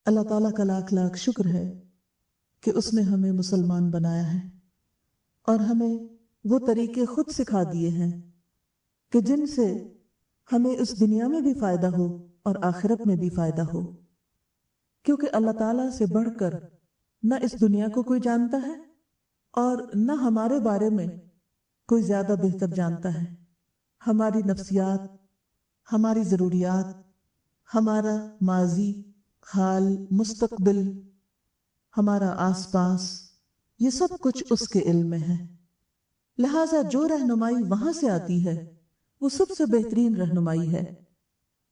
اللہ تعالیٰ کا لاکھ لاکھ شکر ہے کہ اس نے ہمیں مسلمان بنایا ہے اور ہمیں وہ طریقے خود سکھا دیے ہیں کہ جن سے ہمیں اس دنیا میں بھی فائدہ ہو اور آخرت میں بھی فائدہ ہو، کیونکہ اللہ تعالیٰ سے بڑھ کر نہ اس دنیا کو کوئی جانتا ہے اور نہ ہمارے بارے میں کوئی زیادہ بہتر جانتا ہے۔ ہماری نفسیات، ہماری ضروریات، ہمارا ماضی، حال، مستقبل، ہمارا آس پاس، یہ سب کچھ اس کے علم میں ہے۔ لہٰذا جو رہنمائی وہاں سے آتی ہے وہ سب سے بہترین رہنمائی ہے۔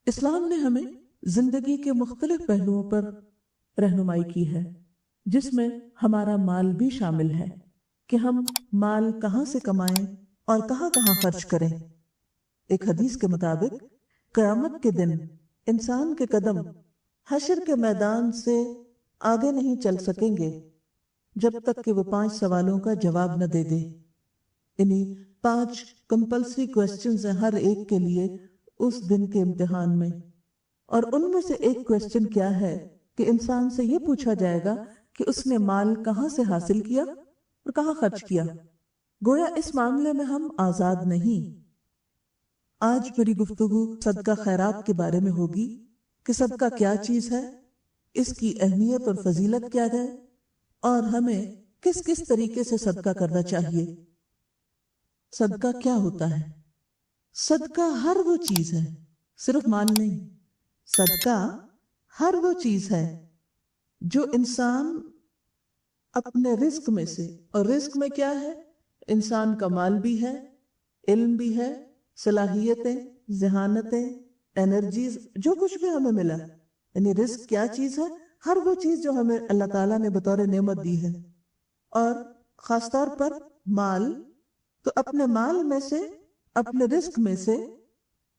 اسلام نے ہمیں زندگی کے مختلف پہلوؤں پر رہنمائی کی ہے، جس میں ہمارا مال بھی شامل ہے کہ ہم مال کہاں سے کمائیں اور کہاں کہاں خرچ کریں۔ ایک حدیث کے مطابق قیامت کے دن انسان کے قدم حشر کے میدان سے آگے نہیں چل سکیں گے جب تک کہ وہ 5 سوالوں کا جواب نہ دے دے۔ یعنی 5 کمپلسری کوسچنز ہیں ہر ایک کے لیے اس دن کے امتحان میں، اور ان میں سے ایک کوسچن کیا ہے کہ انسان سے یہ پوچھا جائے گا کہ اس نے مال کہاں سے حاصل کیا اور کہاں خرچ کیا۔ گویا اس معاملے میں ہم آزاد نہیں۔ آج میری گفتگو صدقہ خیرات کے بارے میں ہوگی کہ صدقہ کیا چیز ہے، اس کی اہمیت اور فضیلت کیا ہے، اور ہمیں کس کس طریقے سے صدقہ کرنا چاہیے۔ صدقہ کیا ہوتا ہے؟ صدقہ ہر وہ چیز ہے، صرف مال نہیں۔ صدقہ ہر وہ چیز ہے جو انسان اپنے رزق میں سے، اور رزق میں کیا ہے؟ انسان کا مال بھی ہے، علم بھی ہے، صلاحیتیں، ذہانتیں، انرجیز، جو کچھ بھی ہمیں ملا۔ یعنی رزق کیا چیز ہے؟ ہر وہ چیز جو ہمیں اللہ تعالیٰ نے بطور نعمت دی ہے، اور خاص طور پر مال۔ تو اپنے مال میں سے، اپنے رزق میں سے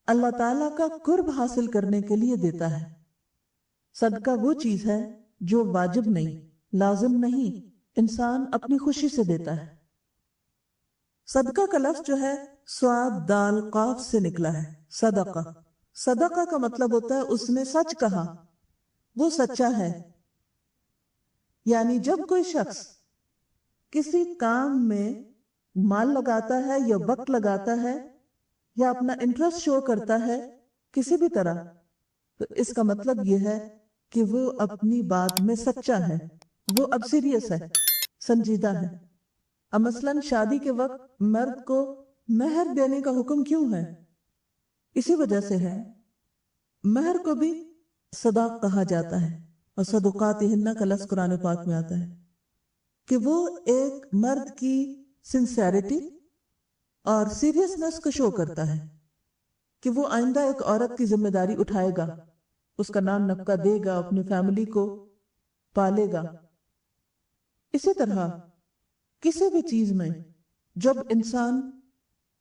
اللہ تعالیٰ کا قرب حاصل کرنے کے لیے دیتا ہے۔ صدقہ وہ چیز ہے جو واجب نہیں، لازم نہیں، انسان اپنی خوشی سے دیتا ہے۔ صدقہ کا لفظ جو ہے صاد دال قاف سے نکلا ہے، صدقہ۔ صدقہ کا مطلب ہوتا ہے اس نے سچ کہا، وہ سچا ہے۔ یعنی جب کوئی شخص کسی کام میں مال لگاتا ہے یا وقت لگاتا ہے یا اپنا انٹرسٹ شو کرتا ہے کسی بھی طرح، تو اس کا مطلب یہ ہے کہ وہ اپنی بات میں سچا ہے، وہ اب سیریس ہے، سنجیدہ ہے۔ اب مثلاً شادی کے وقت مرد کو مہر دینے کا حکم کیوں ہے؟ اسی وجہ سے ہے۔ مہر کو بھی صداق کہا جاتا ہے، اور صدقاتہن کا لفظ قرآن پاک میں آتا ہے کہ وہ ایک مرد کی سنسیریٹی اور سیریسنس کو شو کرتا ہے کہ وہ آئندہ ایک عورت کی ذمہ داری اٹھائے گا، اس کا نام نفقہ دے گا، اپنی فیملی کو پالے گا۔ اسی طرح کسی بھی چیز میں جب انسان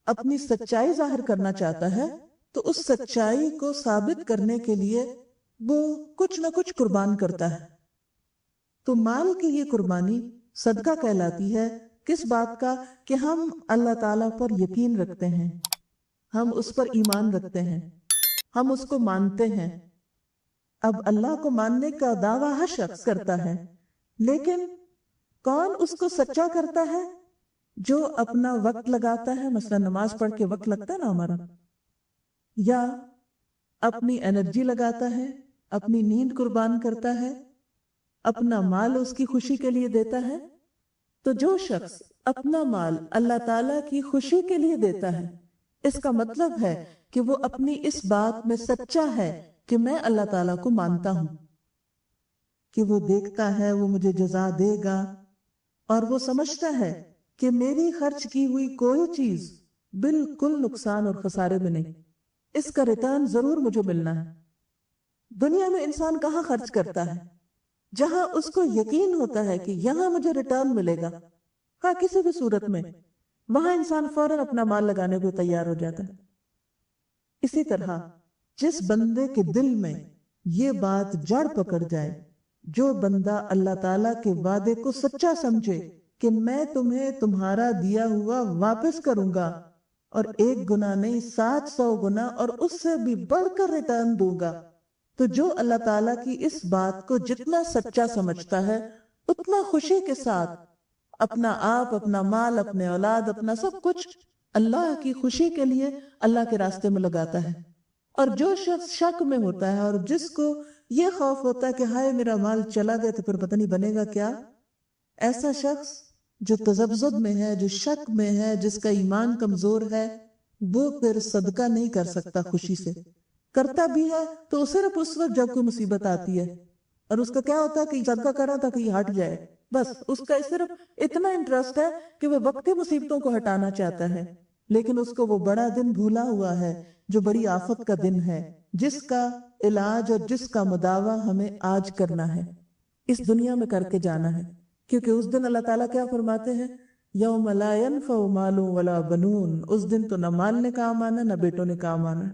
اپنی سچائی ظاہر کرنا چاہتا ہے تو اس سچائی کو ثابت کرنے کے لیے وہ کچھ نہ کچھ قربان کرتا ہے۔ تو مال کی یہ قربانی صدقہ کہلاتی ہے۔ کس بات کا؟ کہ ہم اللہ تعالیٰ پر یقین رکھتے ہیں، ہم اس پر ایمان رکھتے ہیں، ہم اس کو مانتے ہیں۔ اب اللہ کو ماننے کا دعویٰ ہر شخص کرتا ہے، لیکن کون اس کو سچا کرتا ہے؟ جو اپنا وقت لگاتا ہے، مثلا نماز پڑھ کے وقت لگتا ہے نا ہمارا، یا اپنی انرجی لگاتا ہے، اپنی نیند قربان کرتا ہے، اپنا مال اس کی خوشی کے لیے دیتا ہے۔ تو جو شخص اپنا مال اللہ تعالیٰ کی خوشی کے لیے دیتا ہے، اس کا مطلب ہے کہ وہ اپنی اس بات میں سچا ہے کہ میں اللہ تعالیٰ کو مانتا ہوں، کہ وہ دیکھتا ہے، وہ مجھے جزا دے گا، اور وہ سمجھتا ہے کہ میری خرچ کی ہوئی کوئی چیز بالکل نقصان اور خسارے میں نہیں، اس کا ریٹرن ضرور مجھے ملنا ہے۔ دنیا میں انسان کہاں خرچ کرتا ہے؟ جہاں اس کو یقین ہوتا ہے کہ یہاں مجھے ریٹرن ملے گا، ہاں کسی بھی صورت میں، وہاں انسان فوراً اپنا مال لگانے کو تیار ہو جاتا ہے۔ اسی طرح جس بندے کے دل میں یہ بات جڑ پکڑ جائے، جو بندہ اللہ تعالیٰ کے وعدے کو سچا سمجھے کہ میں تمہیں تمہارا دیا ہوا واپس کروں گا، اور 1 گنا نہیں 700 گنا اور اس سے بھی بڑھ کر ریٹرن دوں گا، تو جو اللہ تعالیٰ کی اس بات کو جتنا سچا سمجھتا ہے اتنا خوشی کے ساتھ اپنا آپ، اپنا مال، اپنے اولاد، اپنا سب کچھ اللہ کی خوشی کے لیے اللہ کے راستے میں لگاتا ہے۔ اور جو شخص شک میں ہوتا ہے اور جس کو یہ خوف ہوتا ہے کہ ہائے میرا مال چلا گیا تو پھر پتہ نہیں بنے گا کیا، ایسا شخص جو تذبذب میں ہے، جو شک میں ہے، جس کا ایمان کمزور ہے، وہ پھر صدقہ نہیں کر سکتا خوشی سے۔ کرتا بھی ہے تو صرف اس وقت جب کوئی مصیبت آتی ہے، اور اس کا کیا ہوتا ہے کہ صدقہ کرا تھا کہ یہ ہٹ جائے، بس اس کا صرف اتنا انٹرسٹ ہے کہ وہ وقتی مصیبتوں کو ہٹانا چاہتا ہے، لیکن اس کو وہ بڑا دن بھولا ہوا ہے جو بڑی آفت کا دن ہے، جس کا علاج اور جس کا مداوع ہمیں آج کرنا ہے، اس دنیا میں کر کے جانا ہے۔ کیونکہ اس دن اللہ تعالیٰ کیا فرماتے ہیں، یوم لا ینفع مال ولا بنون، اس دن تو نہ مال نے کام آنا نہ بیٹوں نے کام آنا۔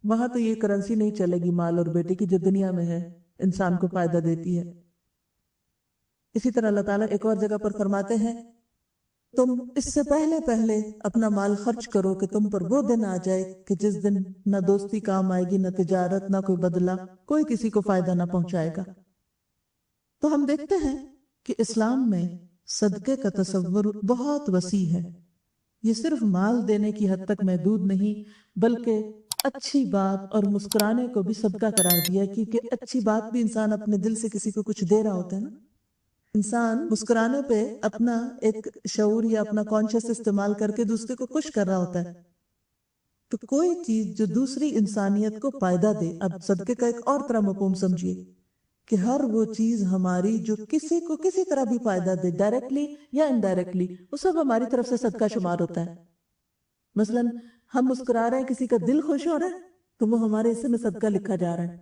وہاں تو یہ کرنسی نہیں چلے گی مال اور بیٹے کی جو دنیا میں ہے انسان کو فائدہ دیتی ہے۔ اسی طرح اللہ تعالیٰ ایک اور جگہ پر فرماتے ہیں، تم اس سے پہلے پہلے اپنا مال خرچ کرو کہ تم پر وہ دن آ جائے کہ جس دن نہ دوستی کام آئے گی، نہ تجارت، نہ کوئی بدلہ، کوئی کسی کو فائدہ نہ پہنچائے گا۔ تو ہم دیکھتے ہیں کہ اسلام میں صدقے کا تصور بہت وسیع ہے۔ یہ صرف مال دینے کی حد تک محدود نہیں، بلکہ اچھی بات اور مسکرانے کو بھی صدقہ قرار دیا، کیونکہ اچھی بات بھی انسان اپنے دل سے کسی کو کچھ دے رہا ہوتا ہے نا۔ انسان مسکرانے پہ اپنا ایک شعور یا اپنا کانشس استعمال کر کے دوسرے کو خوش کر رہا ہوتا ہے۔ تو کوئی چیز جو دوسری انسانیت کو فائدہ دے، اب صدقے کا ایک اور طرح مفہوم سمجھیے کہ ہر وہ چیز ہماری جو کسی کو کسی طرح بھی فائدہ دے، ڈائریکٹلی یا انڈائریکٹلی، وہ سب ہماری طرف سے صدقہ شمار ہوتا ہے۔ مثلا ہم مسکرا رہے ہیں، کسی کا دل خوش ہو رہا ہے تو وہ ہمارے حصے میں صدقہ لکھا جا رہا ہے۔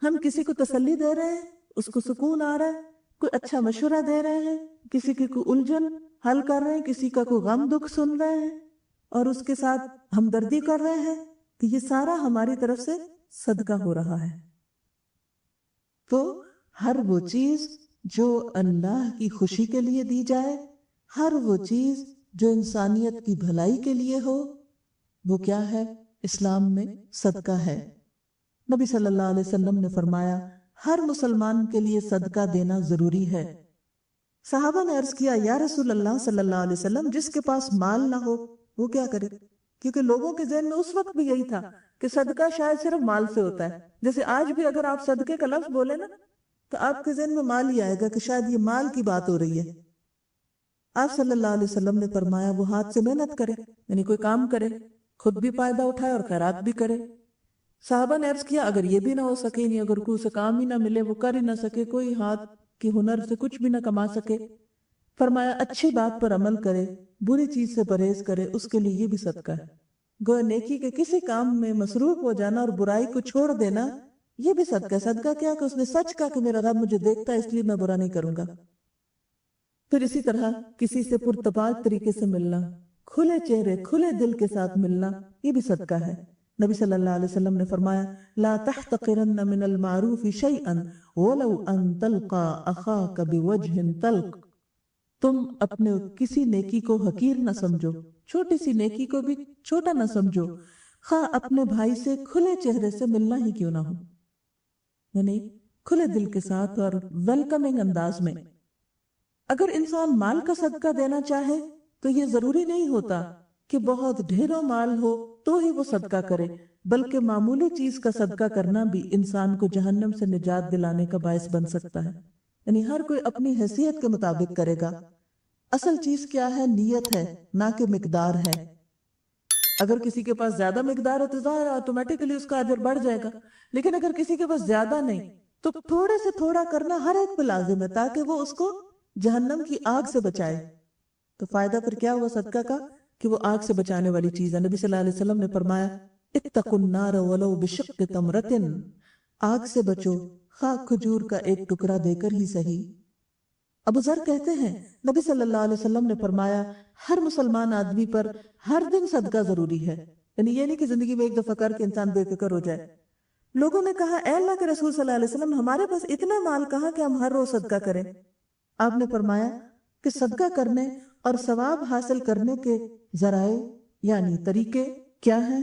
ہم کسی کو تسلی دے رہے ہیں، اس کو سکون آ رہا ہے، کوئی اچھا مشورہ دے رہے ہیں، کسی کی کوئی الجھن حل کر رہے ہیں، کسی کا کوئی غم دکھ سن رہے ہیں اور اس کے ساتھ ہمدردی کر رہے ہیں، تو یہ سارا ہماری طرف سے صدقہ ہو رہا ہے۔ تو ہر وہ چیز جو اللہ کی خوشی کے لیے دی جائے، ہر وہ چیز جو انسانیت کی بھلائی کے لیے ہو، وہ کیا ہے؟ اسلام میں صدقہ ہے۔ نبی صلی اللہ علیہ وسلم نے فرمایا، ہر مسلمان کے لیے صدقہ دینا ضروری ہے۔ صحابہ نے عرض کیا، یا رسول اللہ صلی اللہ علیہ وسلم، جس کے پاس مال نہ ہو وہ کیا کرے؟ کیونکہ لوگوں کے ذہن میں اس وقت بھی یہی تھا کہ صدقہ شاید صرف مال سے ہوتا ہے۔ جیسے آج بھی اگر آپ صدقے کا لفظ بولے نا تو آپ کے ذہن میں مال ہی آئے گا کہ شاید یہ مال کی بات ہو رہی ہے۔ آپ صلی اللہ علیہ وسلم نے فرمایا، وہ ہاتھ سے محنت کرے، یعنی کوئی کام کرے، خود بھی فائدہ اٹھائے اور خیرات بھی کرے۔ صحابہ نے عرض کیا، اگر یہ بھی نہ ہو سکے، نہیں اگر کوئی سے کام ہی نہ ملے، وہ کر ہی نہ سکے، کوئی ہاتھ کی ہنر سے کچھ بھی نہ کما سکے، فرمایا اچھی بات پر عمل کرے، بری چیز سے پرہیز کرے، اس کے لیے یہ بھی صدقہ ہے۔ گویا نیکی کے کسی کام میں مصروف ہو جانا اور برائی کو چھوڑ دینا، یہ بھی صدقہ ہے۔ صدقہ کیا کہ اس نے سچ کہا کہ میرا رب مجھے دیکھتا ہے اس لیے میں برا نہیں کروں گا۔ پھر اسی طرح کسی سے پرتپاک طریقے سے ملنا، کھلے چہرے کھلے دل کے ساتھ ملنا، یہ بھی صدقہ ہے۔ نبی صلی اللہ علیہ وسلم نے فرمایا، لا تحتقرن من المعروف شیئا ولو ان تلقى اخاك بوجه طلق، تم اپنے کسی نیکی کو حقیر نہ سمجھو، چھوٹی سی نیکی کو بھی چھوٹا نہ سمجھو، خواہ اپنے بھائی سے کھلے چہرے سے ملنا ہی کیوں نہ ہو، یعنی کھلے دل کے ساتھ اور ویلکمنگ انداز میں۔ اگر انسان مال کا صدقہ دینا چاہے تو یہ ضروری نہیں ہوتا کہ بہت ڈھیروں مال ہو تو ہی وہ صدقہ کرے، بلکہ معمولی چیز کا صدقہ کرنا بھی انسان کو جہنم سے نجات دلانے کا باعث بن سکتا ہے۔ یعنی ہر کوئی اپنی حیثیت کے مطابق کرے گا۔ اصل چیز کیا ہے؟ نیت ہے، نہ کہ مقدار ہے۔ اگر کسی کے پاس زیادہ مقدار ہے تو ظاہر آٹومیٹکلی اس کا اجر بڑھ جائے گا، لیکن اگر کسی کے پاس زیادہ نہیں تو تھوڑے سے تھوڑا کرنا ہر ایک پہ لازم ہے، تاکہ وہ اس کو جہنم کی آگ سے بچائے۔ تو فائدہ پھر کیا ہوا صدقہ کا کہ وہ آگ سے بچانے والی چیز ہے۔ نبی صلی اللہ علیہ وسلم نے فرمایا، اتقوا النار ولو بشق تمرۃ، آگ سے بچو خواہ کھجور کا ایک ٹکڑا دے کر ہی صحیح۔ ابو ذر کہتے ہیں، نبی صلی اللہ علیہ وسلم نے فرمایا، ہر مسلمان آدمی پر ہر دن صدقہ ضروری ہے، یعنی یہ نہیں کہ زندگی میں ایک دفعہ کر کے انسان بے فکر ہو جائے۔ لوگوں نے کہا، اے اللہ کے رسول صلی اللہ علیہ وسلم، ہمارے پاس اتنا مال کہاں کہ ہم ہر روز صدقہ کریں؟ آپ نے فرمایا کہ صدقہ کرنے اور ثواب حاصل کرنے کے ذرائع یعنی طریقے کیا ہیں؟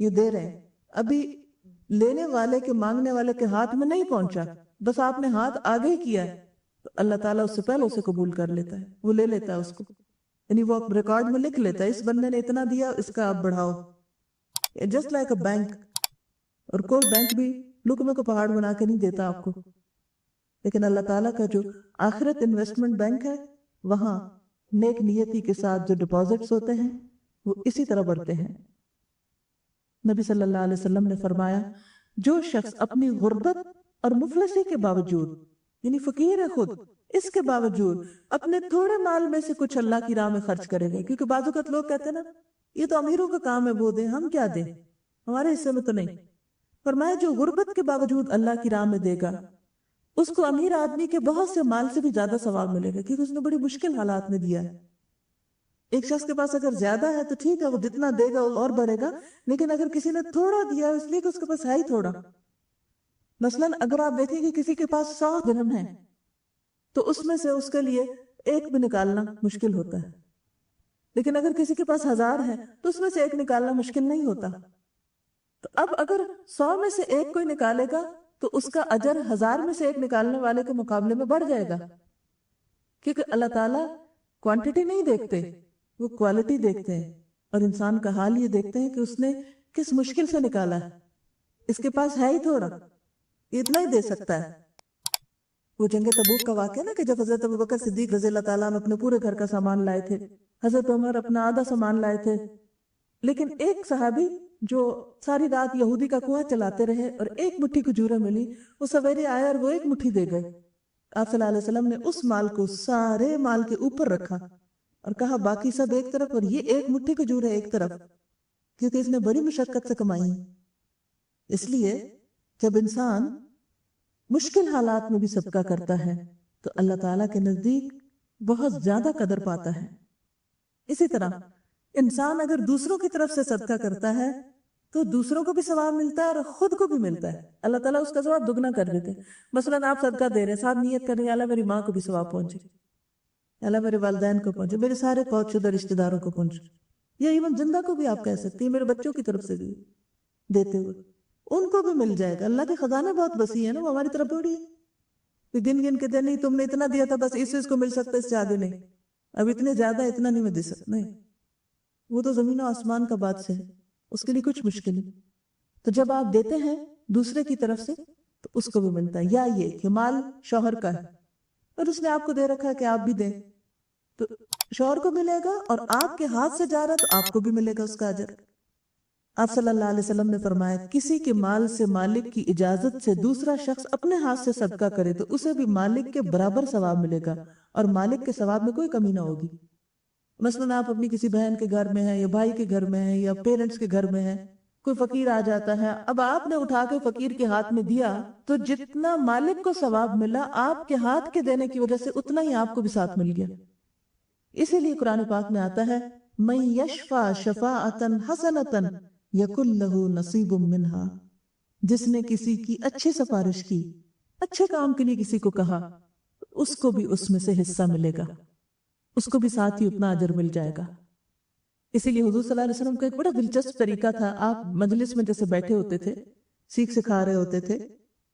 یہ دے رہے ہیں، ابھی لینے والے کے مانگنے والے کے ہاتھ میں نہیں پہنچا، بس آپ نے ہاتھ آگے کیا ہے، تو اللہ تعالیٰ اس سے پہلے اسے قبول کر لیتا ہے، وہ لے لیتا ہے اس کو، یعنی وہ ریکارڈ میں لکھ لیتا ہے اس بندے نے اتنا دیا، اس کا آپ بڑھاؤ، جسٹ لائک اے بینک. اور کوئی بینک بھی لقمے کو پہاڑ بنا کے نہیں دیتا آپ کو، لیکن اللہ تعالیٰ کا جو آخرت انویسٹمنٹ بینک ہے، وہاں نیک نیتی کے ساتھ جو ڈپازٹس ہوتے ہیں وہ اسی طرح بڑھتے ہیں. نبی صلی اللہ علیہ وسلم نے فرمایا، جو شخص اپنی غربت اور مفلسی کے باوجود، یعنی فقیر ہے خود، اس کے باوجود اپنے تھوڑے مال میں سے کچھ اللہ کی راہ میں خرچ کرے گا، کیونکہ بعض اوقات لوگ کہتے ہیں نا یہ تو امیروں کا کام ہے، وہ دیں، ہم کیا دیں، ہمارے حصے میں تو نہیں. فرمایا جو غربت کے باوجود اللہ کی راہ میں دے گا، اس کو امیر آدمی کے بہت سے مال سے بھی زیادہ ثواب ملے گا، کیونکہ اس نے بڑی مشکل حالات میں دیا ہے. ایک شخص کے پاس اگر زیادہ ہے تو ٹھیک ہے، وہ جتنا دے گا وہ اور بڑھے گا، لیکن اگر کسی نے تھوڑا دیا اس لیے کہ اس کے پاس ہے ہی تھوڑا، مثلاً اگر آپ دیکھیں کہ کسی کے پاس 100 درہم ہے تو اس میں سے اس کے لیے ایک بھی نکالنا مشکل ہوتا ہے، لیکن اگر کسی کے پاس 1000 ہے تو اس میں سے ایک نکالنا مشکل نہیں ہوتا. تو اب اگر 100 میں سے ایک کوئی نکالے گا تو اس کا اجر 1000 میں سے ایک نکالنے والے کے مقابلے میں بڑھ جائے گا، کیونکہ اللہ تعالیٰ کوانٹٹی نہیں دیکھتے، وہ کوالٹی دیکھتے ہیں، اور انسان کا حال یہ دیکھتے ہیں کہ اس نے کس مشکل سے نکالا ہے، اس کے پاس ہے ہی تھوڑا، اتنا ہی دے سکتا ہے. وہ جنگ تبوک کا واقعہ نا کہ جب حضرت ابوبکر صدیق رضی اللہ تعالیٰ عنہ اپنے پورے گھر کا سامان لائے تھے، حضرت عمر اپنا آدھا سامان لائے تھے، لیکن ایک صحابی جو ساری رات یہودی کا کنواں چلاتے رہے اور ایک مٹھی کھجوریں ملی، وہ سویرے آیا اور وہ ایک مٹھی دے گئے. آپ صلی اللہ علیہ وسلم نے اس مال کو سارے مال کے اوپر رکھا اور کہا باقی سب ایک طرف اور یہ ایک مٹھی کھجوریں ایک طرف، کیونکہ اس نے بڑی مشقت سے کمائی. اس لیے جب انسان مشکل حالات میں بھی صدقہ کرتا ہے تو اللہ تعالیٰ کے نزدیک بہت زیادہ قدر پاتا ہے. اسی طرح انسان اگر دوسروں کی طرف سے صدقہ کرتا ہے تو دوسروں کو بھی ثواب ملتا ہے اور خود کو بھی ملتا ہے، اللہ تعالیٰ اس کا ثواب دگنا کر دیتے ہیں. مثلاً آپ صدقہ دے رہے ہیں، ساتھ نیت کر رہے ہیں اللہ میری ماں کو بھی ثواب پہنچے، اللہ میرے والدین کو پہنچے، میرے سارے فوت شدہ رشتہ داروں کو پہنچے، یا ایون زندہ کو بھی آپ کہہ سکتے ہیں، میرے بچوں کی طرف سے بھی دیتے ہوئے ان کو بھی مل جائے گا. اللہ کے خزانے بہت وسیع ہے نا، وہ ہماری طرف تھوڑی ہے گن گن کے دے نہیں تم نے اتنا دیا تھا بس اس کو مل سکتا ہے، اس سے آگے نہیں، اب اتنے زیادہ اتنا نہیں میں دے سکتا، نہیں، وہ تو زمین و آسمان کا بادشاہ ہے، اس کے لیے کچھ مشکل نہیں. تو جب آپ دیتے ہیں دوسرے کی طرف سے تو اس کو بھی ملتا ہے. یا یہ کہ مال شوہر کا ہے اور اس نے آپ کو دے رکھا ہے کہ آپ بھی دیں، تو شوہر کو ملے گا، اور آپ کے ہاتھ سے جا رہا تو آپ کو بھی ملے گا اس کا اجر. آپ صلی اللہ علیہ وسلم نے فرمایا کسی کے مال سے مالک کی اجازت سے دوسرا شخص اپنے ہاتھ سے صدقہ کرے تو اسے بھی مالک کے برابر ثواب ملے گا اور مالک کے ثواب میں کوئی کمی نہ ہوگی. مثلاً آپ اپنی کسی بہن کے گھر میں ہیں یا بھائی کے گھر میں ہیں یا پیرنٹس کے گھر میں ہیں، کوئی فقیر آ جاتا ہے، اب آپ نے اٹھا کے فقیر کے ہاتھ میں دیا تو جتنا مالک کو ثواب ملا آپ کے ہاتھ کے دینے کی وجہ سے اتنا ہی آپ کو بھی ساتھ مل گیا. اسی لیے قرآن پاک میں آتا ہے من یشفع شفاعتا حسنتا یکن لہ نصیب منہا، جس نے کسی کی اچھی سفارش کی، اچھے کام کے لیے کسی کو کہا، اس کو بھی اس میں سے حصہ ملے گا، اس کو بھی ساتھ ہی اتنا اجر مل جائے گا. اسی لیے حضور صلی اللہ علیہ وسلم کا ایک بڑا دلچسپ طریقہ تھا. آپ مجلس میں جیسے بیٹھے ہوتے تھے، سیکھ سکھا رہے ہوتے تھے،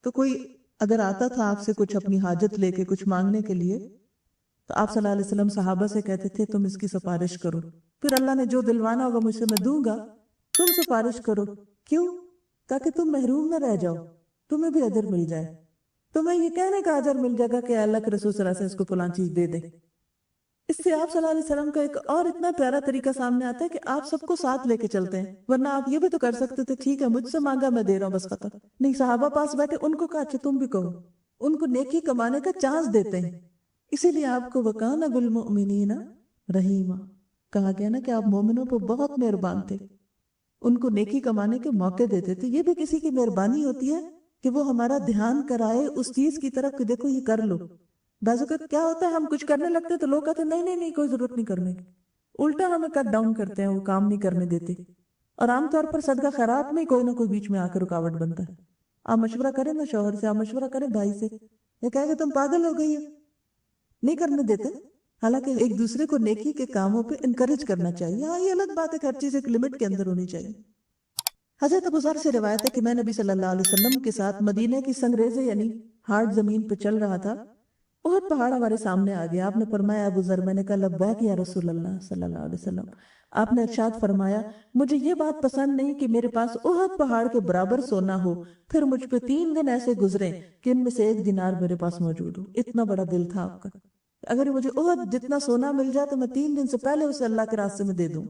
تو کوئی اگر آتا تھا آپ سے کچھ اپنی حاجت لے کے کچھ مانگنے کے لیے، تو آپ صلی اللہ علیہ وسلم صحابہ سے کہتے تھے تم اس کی سفارش کرو، پھر اللہ نے جو دلوانا ہوگا مجھ سے میں دوں گا، تم سفارش کرو. کیوں؟ تاکہ تم محروم نہ رہ جاؤ، تمہیں بھی اجر مل جائے، تمہیں یہ کہنے کا اجر مل جائے گا کہ اللہ کے رسول صلی اللہ علیہ وسلم اس کو فلاں چیز دے دے. اس سے آپ صلی اللہ علیہ وسلم کا ایک اور اتنا پیارا طریقہ سامنے آتا ہے کہ آپ سب کو ساتھ لے کے چلتے ہیں. ورنہ آپ یہ بھی تو کر سکتے تھے ٹھیک ہے مجھ سے مانگا میں دے رہا ہوں بس ختم. نہیں، صحابہ پاس بیٹھے ان کو کہا اچھا تم بھی کہو، ان کو نیکی کمانے کا چانس دیتے ہیں. اسی لیے آپ کو وَكَانَ بِالْمُؤْمِنِينَ رَحِيمًا کہا گیا نا کہ آپ مومنوں پر بہت مہربان تھے، ان کو نیکی کمانے کے موقع دیتے تھے. یہ بھی کسی کی مہربانی ہوتی ہے کہ وہ ہمارا دھیان کرائے اس چیز کی طرف کہ دیکھو یہ کر لو. بعض اوقات کیا ہوتا ہے ہم کچھ کرنے لگتے تو لوگ کہتے ہیں نہیں کوئی ضرورت نہیں کرنے کی، الٹا ہمیں کٹ ڈاؤن کرتے ہیں، وہ کام نہیں کرنے دیتے. اور عام طور پر صدقہ خیرات میں کوئی نہ کوئی بیچ میں آ کے رکاوٹ بنتا ہے. آپ مشورہ کریں نا شوہر سے، آپ مشورہ کریں بھائی سے، یہ کہے کہ تم پاگل ہو گئی ہو، نہیں کرنے دیتے. حالانکہ ایک دوسرے کو نیکی کے کاموں پہ انکریج کرنا چاہیے. ہاں یہ الگ بات ہے کہ ہر چیز ایک لمٹ کے اندر ہونی چاہیے. حضرت ابو ذر سے روایت ہے کہ میں نبی صلی اللہ علیہ وسلم کے ساتھ مدینے کی سنگریزے یعنی ہارڈ زمین پہ چل رہا تھا، احد پہاڑ ہمارے سامنے آ گیا۔ آپ نے فرمایا ابو ذر، میں نے کہا لبیک یا رسول اللہ صلی اللہ علیہ وسلم۔ آپ نے ارشاد فرمایا مجھے یہ بات پسند نہیں کہ میرے پاس احد پہاڑ کے برابر سونا ہو، پھر مجھ پہ 3 دن ایسے گزرے کہ ان میں سے 1 دینار میرے پاس موجود ہو۔ اتنا بڑا دل تھا آپ کا، اگر مجھے احد جتنا سونا مل جائے تو میں 3 دن سے پہلے اسے اللہ کے راستے میں دے دوں۔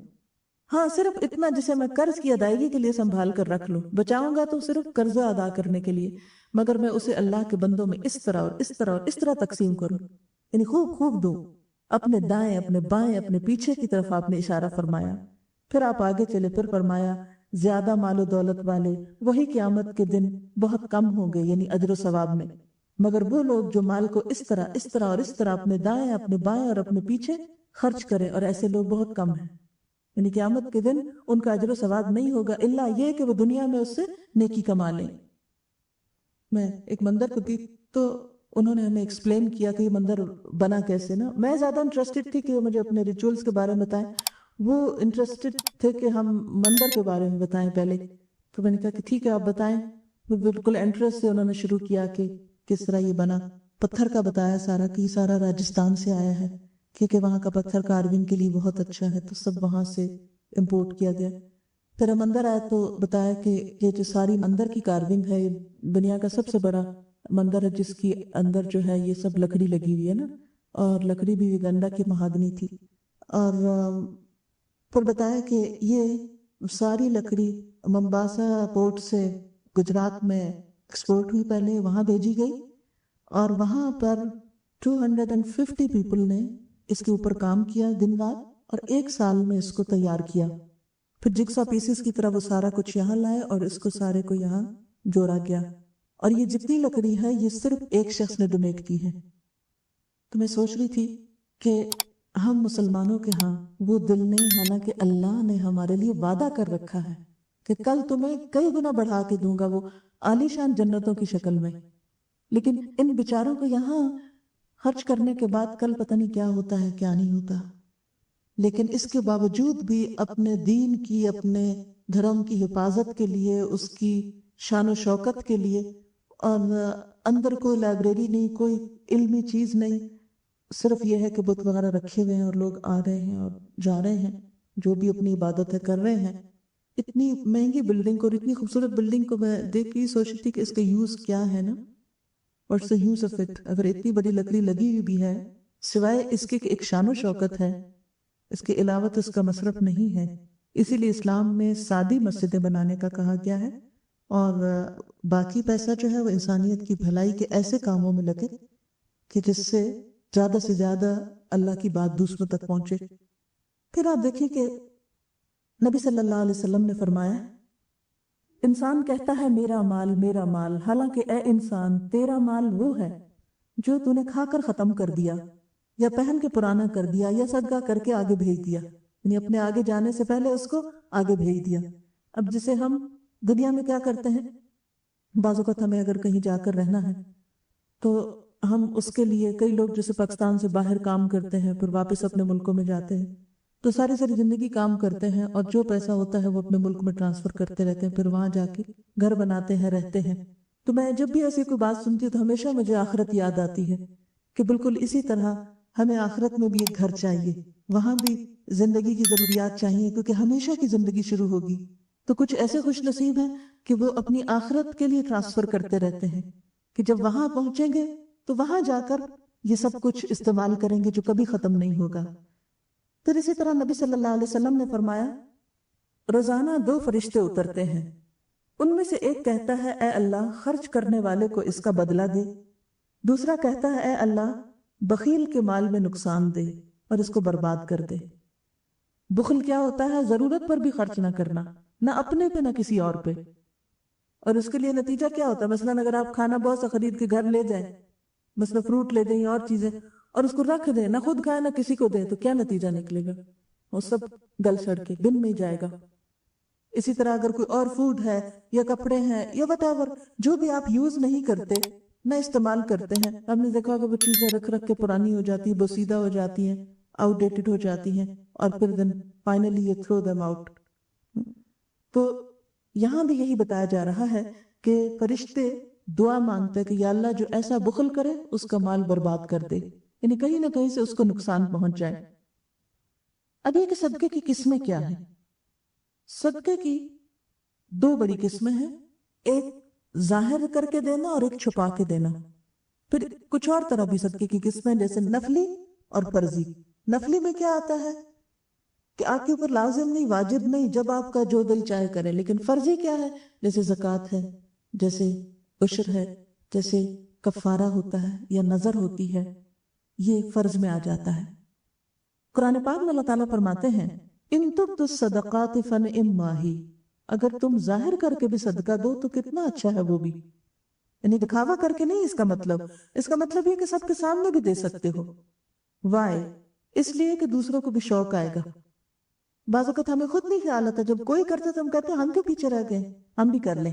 ہاں، صرف اتنا جسے میں قرض کی ادائیگی کے لیے سنبھال کر رکھ لوں، بچاؤں گا تو صرف قرضہ ادا کرنے کے لیے، مگر میں اسے اللہ کے بندوں میں اس طرح اور اس طرح اور اس طرح تقسیم کروں، یعنی خوب خوب دوں، اپنے دائیں اپنے بائیں اپنے پیچھے کی طرف آپ نے اشارہ فرمایا۔ پھر آپ آگے چلے، پھر فرمایا زیادہ مال و دولت والے وہی قیامت کے دن بہت کم ہوں گے، یعنی اجر و ثواب میں، مگر وہ لوگ جو مال کو اس طرح اس طرح اور اس طرح اپنے دائیں اپنے بائیں اور اپنے پیچھے خرچ کریں، اور ایسے لوگ بہت کم ہیں۔ یعنی قیامت کے دن ان کا اجر و ثواب نہیں ہوگا الا یہ کہ وہ دنیا میں اس سے نیکی کما لیں۔ میں ایک مندر کو دی تو انہوں نے ہمیں ایکسپلین کیا کہ یہ مندر بنا کیسے نا۔ میں زیادہ انٹرسٹڈ تھی کہ وہ مجھے اپنے ریچولز کے بارے میں بتائیں، وہ انٹرسٹڈ تھے کہ ہم مندر کے بارے میں بتائیں پہلے۔ تو میں نے کہا کہ ٹھیک ہے آپ بتائیں۔ وہ بالکل انٹرسٹ سے انہوں نے شروع کیا کہ کس طرح یہ بنا۔ پتھر کا بتایا سارا کہ یہ سارا راجستھان سے آیا ہے، کیونکہ وہاں کا پتھر کارونگ کے لیے بہت اچھا ہے، تو سب وہاں سے امپورٹ کیا گیا۔ پھر ہم اندر آئے تو بتایا کہ یہ جو ساری اندر کی کارونگ ہے، یہ دنیا کا سب سے بڑا مندر ہے جس کی اندر جو ہے یہ سب لکڑی لگی ہوئی ہے نا، اور لکڑی بھی گنڈا کی مہاگنی تھی۔ اور پھر بتایا کہ یہ ساری لکڑی ممباسا پورٹ سے گجرات میں ایکسپورٹ ہوئی، پہلے وہاں بھیجی گئی، اور وہاں پر 250 پیپل نے اس کے اوپر کام کیا دن رات، اور 1 سال میں اس کو تیار کیا۔ پھر جگسا پیسز کی طرح وہ سارا کچھ یہاں لائے اور اس کو سارے کو یہاں جوڑا گیا، اور یہ جتنی لکڑی ہے یہ صرف ایک شخص نے ڈونیٹ کی ہے۔ تو میں سوچ رہی تھی کہ ہم مسلمانوں کے ہاں وہ دل نہیں، حالانکہ اللہ نے ہمارے لیے وعدہ کر رکھا ہے کہ کل تمہیں کئی گنا بڑھا کے دوں گا، وہ عالیشان جنتوں کی شکل میں، لیکن ان بیچاروں کو یہاں خرچ کرنے کے بعد کل پتہ نہیں کیا ہوتا ہے کیا نہیں ہوتا۔ لیکن اس کے باوجود بھی اپنے دین کی، اپنے دھرم کی حفاظت کے لیے، اس کی شان و شوکت کے لیے، اور اندر کوئی لائبریری نہیں، کوئی علمی چیز نہیں، صرف یہ ہے کہ بت وغیرہ رکھے ہوئے ہیں اور لوگ آ رہے ہیں اور جا رہے ہیں، جو بھی اپنی عبادت ہے کر رہے ہیں۔ اتنی مہنگی بلڈنگ کو اور اتنی خوبصورت بلڈنگ کو میں دیکھ کے سوچتی تھی کہ اس کا یوز کیا ہے نا، what's the use of it. اگر اتنی بڑی لکڑی لگی ہوئی بھی ہے، سوائے اس کے کہ ایک شان و شوکت ہے، اس کے علاوہ تو اس کا مصرف نہیں ہے۔ اسی لیے اسلام میں سادی مسجدیں بنانے کا کہا گیا ہے، اور باقی پیسہ جو ہے وہ انسانیت کی بھلائی کے ایسے کاموں میں لگے کہ جس سے زیادہ اللہ کی بات دوسروں تک پہنچے۔ پھر آپ دیکھیں کہ نبی صلی اللہ علیہ وسلم نے فرمایا انسان کہتا ہے میرا مال، حالانکہ اے انسان تیرا مال وہ ہے جو تو نے کھا کر ختم کر دیا، یا پہن کے پرانا کر دیا، یا صدقہ کر کے آگے بھیج دیا، یعنی اپنے آگے جانے سے پہلے اس کو آگے بھیج دیا۔ اب جسے ہم دنیا میں کیا کرتے ہیں، بعض اوقات ہمیں اگر کہیں جا کر رہنا ہے تو ہم اس کے لیے، کئی لوگ جیسے پاکستان سے باہر کام کرتے ہیں پھر واپس اپنے ملکوں میں جاتے ہیں، تو ساری زندگی کام کرتے ہیں، اور جو پیسہ ہوتا ہے وہ اپنے ملک میں ٹرانسفر کرتے رہتے ہیں، پھر وہاں جا کے گھر بناتے ہیں، رہتے ہیں۔ تو میں جب بھی ایسی کوئی بات سنتی ہوں تو ہمیشہ مجھے آخرت یاد آتی ہے کہ بالکل اسی طرح ہمیں آخرت میں بھی ایک گھر چاہیے، وہاں بھی زندگی کی ضروریات چاہیے، کیونکہ ہمیشہ کی زندگی شروع ہوگی۔ تو کچھ ایسے خوش نصیب ہیں کہ وہ اپنی آخرت کے لیے ٹرانسفر کرتے رہتے ہیں، کہ جب وہاں پہنچیں گے تو وہاں جا کر یہ سب کچھ استعمال کریں گے جو کبھی ختم نہیں ہوگا۔ پھر اسی طرح نبی صلی اللہ علیہ وسلم نے فرمایا روزانہ 2 فرشتے اترتے ہیں، ان میں سے ایک کہتا ہے اے اللہ خرچ کرنے والے کو اس کا بدلہ دے، دوسرا کہتا ہے اے اللہ بخیل کے مال میں نقصان دے اور اس کو برباد کر دے۔ بخل کیا ہوتا ہے؟ ضرورت پر بھی خرچ نہ کرنا، نہ اپنے پہ نہ کسی اور پہ، اور اس کے لیے نتیجہ کیا ہوتا ہے؟ مثلاً اگر آپ کھانا بہت سا خرید کے گھر لے جائیں، مثلا فروٹ لے جائیں اور چیزیں، اور اس کو رکھ دیں، نہ خود کھائیں نہ کسی کو دیں، تو کیا نتیجہ نکلے گا؟ وہ سب گل سڑ کے بن میں جائے گا۔ اسی طرح اگر کوئی اور فوڈ ہے یا کپڑے ہیں یا وٹ ایور جو بھی آپ یوز نہیں کرتے، نہ استعمال کرتے ہیں، آپ نے دیکھا کہ وہ چیزیں رکھ رکھ کے پرانی ہو جاتی ہیں، بوسیدہ ہو جاتی ہیں، آؤٹ ڈیٹڈ ہو جاتی ہیں، اور پھر دن فائنلی یہ تھرو دم آؤٹ۔ تو یہاں بھی یہی بتایا جا رہا ہے کہ فرشتے دعا مانگتے ہیں کہ یا اللہ جو ایسا بخل کرے اس کا مال برباد کر دے، یعنی کہیں نہ کہیں سے اس کو نقصان پہنچ جائے۔ اب یہ کہ صدقے کی قسمیں کیا ہیں؟ صدقے کی دو بڑی قسمیں ہیں، ایک ظاہر کر کے دینا اور ایک چھپا کے دینا۔ پھر کچھ اور طرح بھی صدقے کی قسمیں، جیسے نفلی اور فرضی۔ نفلی میں کیا آتا ہے کہ آپ کے اوپر لازم نہیں، واجب نہیں، جب آپ کا جو دل چاہے کریں۔ لیکن فرضی کیا ہے؟ جیسے زکوٰۃ ہے، جیسے عشر ہے، جیسے کفارہ ہوتا ہے یا نظر ہوتی ہے، یہ فرض میں آ جاتا ہے۔ قرآن پاک میں اللہ تعالیٰ فرماتے ہیں ان تبدوا الصدقات فنعما ہی، اگر تم ظاہر کر کے بھی صدقہ دو تو کتنا اچھا ہے وہ بھی، یعنی دکھاوا کر کے نہیں۔ اس کا مطلب یہ کہ سب کے سامنے بھی دے سکتے ہو۔ وائے؟ اس لیے کہ دوسروں کو بھی شوق آئے گا۔ بعض اوقات ہمیں خود نہیں خیال آتا، جب کوئی کرتا تو ہم کہتے ہیں ہم کیوں پیچھے رہ گئے، ہم بھی کر لیں۔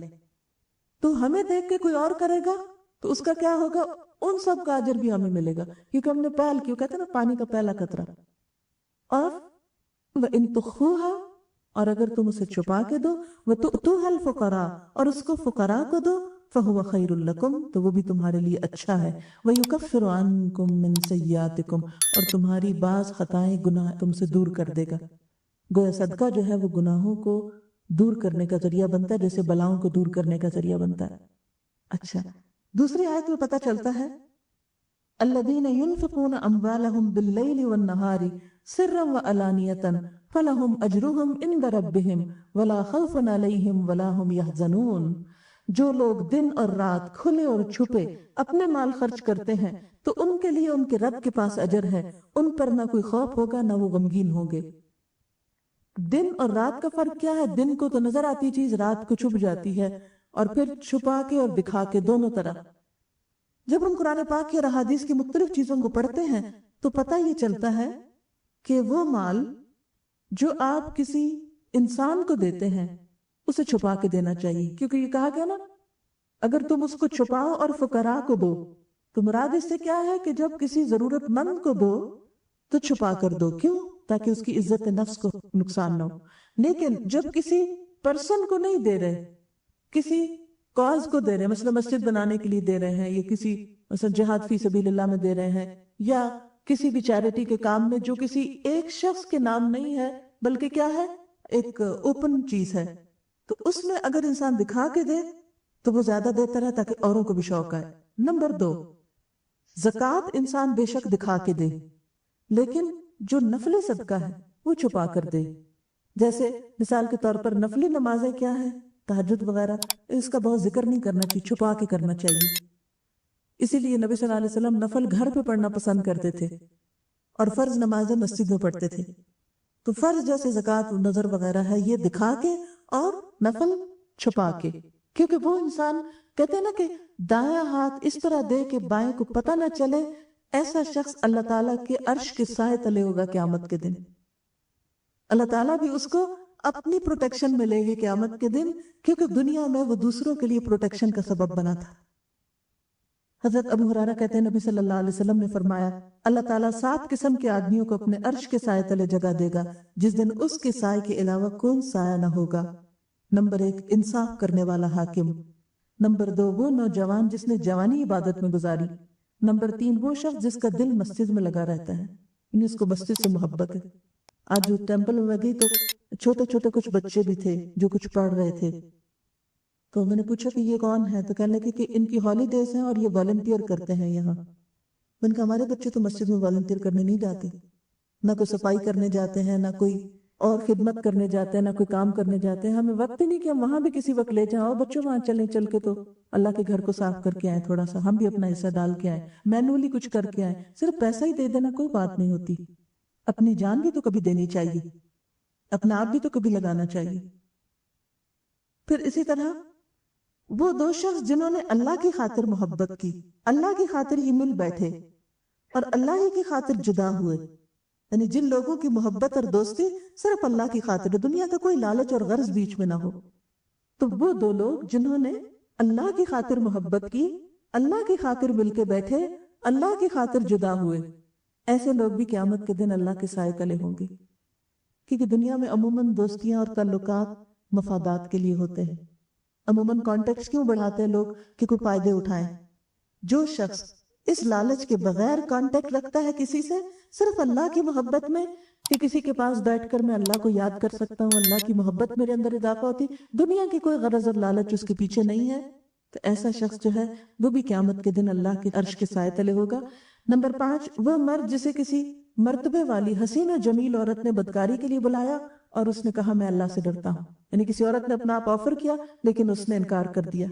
تو ہمیں دیکھ کے کوئی اور کرے گا تو اس کا کیا ہوگا؟ ان سب کا اجر بھی ہمیں ملے گا، کیونکہ ہم نے پہل کیوں، کہتے ہیں نا پانی کا پہلا قطرہ۔ اور وَإِن تُخْفُوهَا، اور اگر تم اسے چھپا کے دو، وَتُؤْتُوهَا الْفُقَرَاءَ، اور اس کو فقراء کو دو، فَهُوَ خَيْرٌ لَكُمْ، تو وہ بھی تمہارے لیے اچھا ہے، وَيُكَفِّرُ عَنْكُمْ مِنْ سَيِّئَاتِكُمْ، اور تمہاری بعض خطائیں گناہ تم سے دور کر دے گا۔ گویا صدقہ جو ہے وہ گناہوں کو دور کرنے کا ذریعہ بنتا ہے، جیسے بلاؤں کو دور کرنے کا ذریعہ بنتا ہے۔ اچھا، دوسری آیت میں پتہ چلتا ہے الذین ينفقون اموالهم باللیل والنہار سرا وعلانیۃ فلہم اجرہم عند ربہم ولا خوف علیہم ولا هم یحزنون، جو لوگ دن اور رات کھلے اور چھپے اپنے مال خرچ کرتے ہیں تو ان کے لیے ان کے رب کے پاس اجر ہے، ان پر نہ کوئی خوف ہوگا نہ وہ غمگین ہوں گے۔ دن اور رات کا فرق کیا ہے؟ دن کو تو نظر آتی چیز رات کو چھپ جاتی ہے، اور پھر چھپا کے اور دکھا کے، دونوں طرح۔ جب ہم قرآن پاک اور احادیث کی مختلف چیزوں کو پڑھتے ہیں تو پتہ یہ چلتا ہے کہ وہ مال جو آپ کسی انسان کو دیتے ہیں اسے چھپا کے دینا چاہیے، کیونکہ یہ کہا گیا نا اگر تم اس کو چھپاؤ اور فقراء کو دو، تو مراد اس سے کیا ہے کہ جب کسی ضرورت مند کو دو تو چھپا کر دو۔ کیوں؟ تاکہ اس کی عزت نفس کو نقصان نہ ہو۔ لیکن جب کسی پرسن کو نہیں دے رہے، کسی کاز کو دے رہے ہیں، مثلا مسجد بنانے کے لیے دے رہے ہیں، یا کسی مثلا جہاد فی سبیل اللہ میں دے رہے ہیں، یا کسی بھی چیریٹی کے کام میں جو کسی ایک شخص کے نام نہیں ہے بلکہ کیا ہے، ایک اوپن چیز ہے، تو اس میں اگر انسان دکھا کے دے تو وہ زیادہ بہتر ہے تاکہ اوروں کو بھی شوق آئے۔ نمبر 2، زکوٰۃ انسان بے شک دکھا کے دے، لیکن جو نفلی صدقہ ہے وہ چھپا کر دے۔ جیسے مثال کے طور پر نفلی نمازیں کیا ہے، تہجد وغیرہ، اس کا بہت ذکر نہیں کرنا چاہیے، چھپا کے کرنا چاہیے۔ اسی لیے نبی صلی اللہ علیہ وسلم نفل گھر پہ پڑھنا پسند کرتے تھے اور فرض نمازیں مسجد میں پڑھتے تھے۔ تو فرض جیسے زکوٰۃ نظر وغیرہ ہے، یہ دکھا کے، اور نفل چھپا کے، کیونکہ وہ انسان کہتے ہیں نا کہ دایاں ہاتھ اس طرح دے کہ بائیں کو پتہ نہ چلے، ایسا شخص اللہ تعالیٰ کے عرش کے سائے تلے ہوگا قیامت کے دن۔ اللہ تعالیٰ بھی اس کو اپنی پروٹیکشن میں لے گے قیامت کے دن، کیونکہ دنیا میں وہ دوسروں کے لیے پروٹیکشن کا سبب بنا تھا۔ حضرت ابو ہریرہ کہتے ہیں نبی صلی اللہ علیہ وسلم نے فرمایا اللہ تعالیٰ 7 قسم کے آدمیوں کو اپنے عرش کے سائے تلے جگہ دے گا جس دن اس کے سائے کے علاوہ کوئی سایہ نہ ہوگا۔ نمبر 1، انصاف کرنے والا حاکم۔ نمبر 2، وہ نوجوان جس نے جوانی عبادت میں گزاری۔ نمبر 3، وہ شخص جس کا دل مسجد میں لگا رہتا ہے، یعنی اس کو مسجد سے محبت ہے۔ آج جو ٹیمپل میں گئی تو چھوٹے چھوٹے کچھ بچے بھی تھے جو کچھ پڑھ رہے تھے، تو میں نے پوچھا کہ یہ کون ہے، تو کہنے لگے کہ ان کی ہالیڈیز ہیں اور یہ والنٹیئر کرتے ہیں یہاں۔ میں نے کہا ہمارے بچے تو مسجد میں والنٹیئر کرنے نہیں جاتے، نہ کوئی صفائی کرنے جاتے ہیں، نہ کوئی اور خدمت کرنے جاتے ہیں، نہ کوئی کام کرنے جاتے ہیں۔ ہمیں وقت ہی نہیں کہ ہم وہاں بھی کسی وقت لے جائیں، اور بچوں وہاں چلیں، چل کے تو اللہ کے گھر کو صاف کر کے آئیں، تھوڑا سا ہم بھی اپنا حصہ ڈال کے آئیں، مینولی کچھ کر کے آئیں۔ صرف پیسہ ہی دے دینا کوئی بات نہیں ہوتی، اپنی جان بھی تو کبھی دینی چاہیے، اپنا آپ بھی تو کبھی لگانا چاہیے۔ پھر اسی طرح وہ 2 شخص جنہوں نے اللہ کی خاطر محبت کی، اللہ کی خاطر ہی مل بیٹھے اور اللہ ہی کی خاطر جدا ہوئے، یعنی جن لوگوں کی محبت اور دوستی صرف اللہ کی خاطر، دنیا کا کوئی لالچ اور غرض بیچ میں نہ ہو، تو وہ 2 لوگ جنہوں نے اللہ کی خاطر محبت کی، اللہ کی خاطر مل کے بیٹھے، اللہ کی خاطر جدا ہوئے، ایسے لوگ بھی قیامت کے دن اللہ کے سائے تلے ہوں گے۔ کیونکہ دنیا میں عموماً دوستیاں اور تعلقات مفادات کے لیے ہوتے ہیں۔ عموماً کانٹیکٹ کیوں بڑھاتے ہیں لوگ؟ کہ کوئی فائدے اٹھائیں۔ جو شخص اس لالچ کے بغیر کانٹیکٹ رکھتا ہے کسی سے، صرف اللہ کی محبت میں کہ کسی کے پاس بیٹھ کر میں اللہ کو یاد کر سکتا ہوں، اللہ کی محبت میرے اندر اضافہ ہوتی، دنیا کی کوئی غرض اور لالچ اس کے پیچھے نہیں ہے، تو ایسا شخص جو ہے وہ بھی قیامت کے دن اللہ کے عرش کے سائے تلے ہوگا۔ نمبر 5، وہ مرد جسے کسی مرتبے والی حسین و جمیل عورت نے بدکاری کے لیے بلایا اور اس نے کہا میں اللہ سے ڈرتا ہوں، یعنی کسی عورت نے اپنا آپ آفر کیا لیکن اس نے انکار کر دیا۔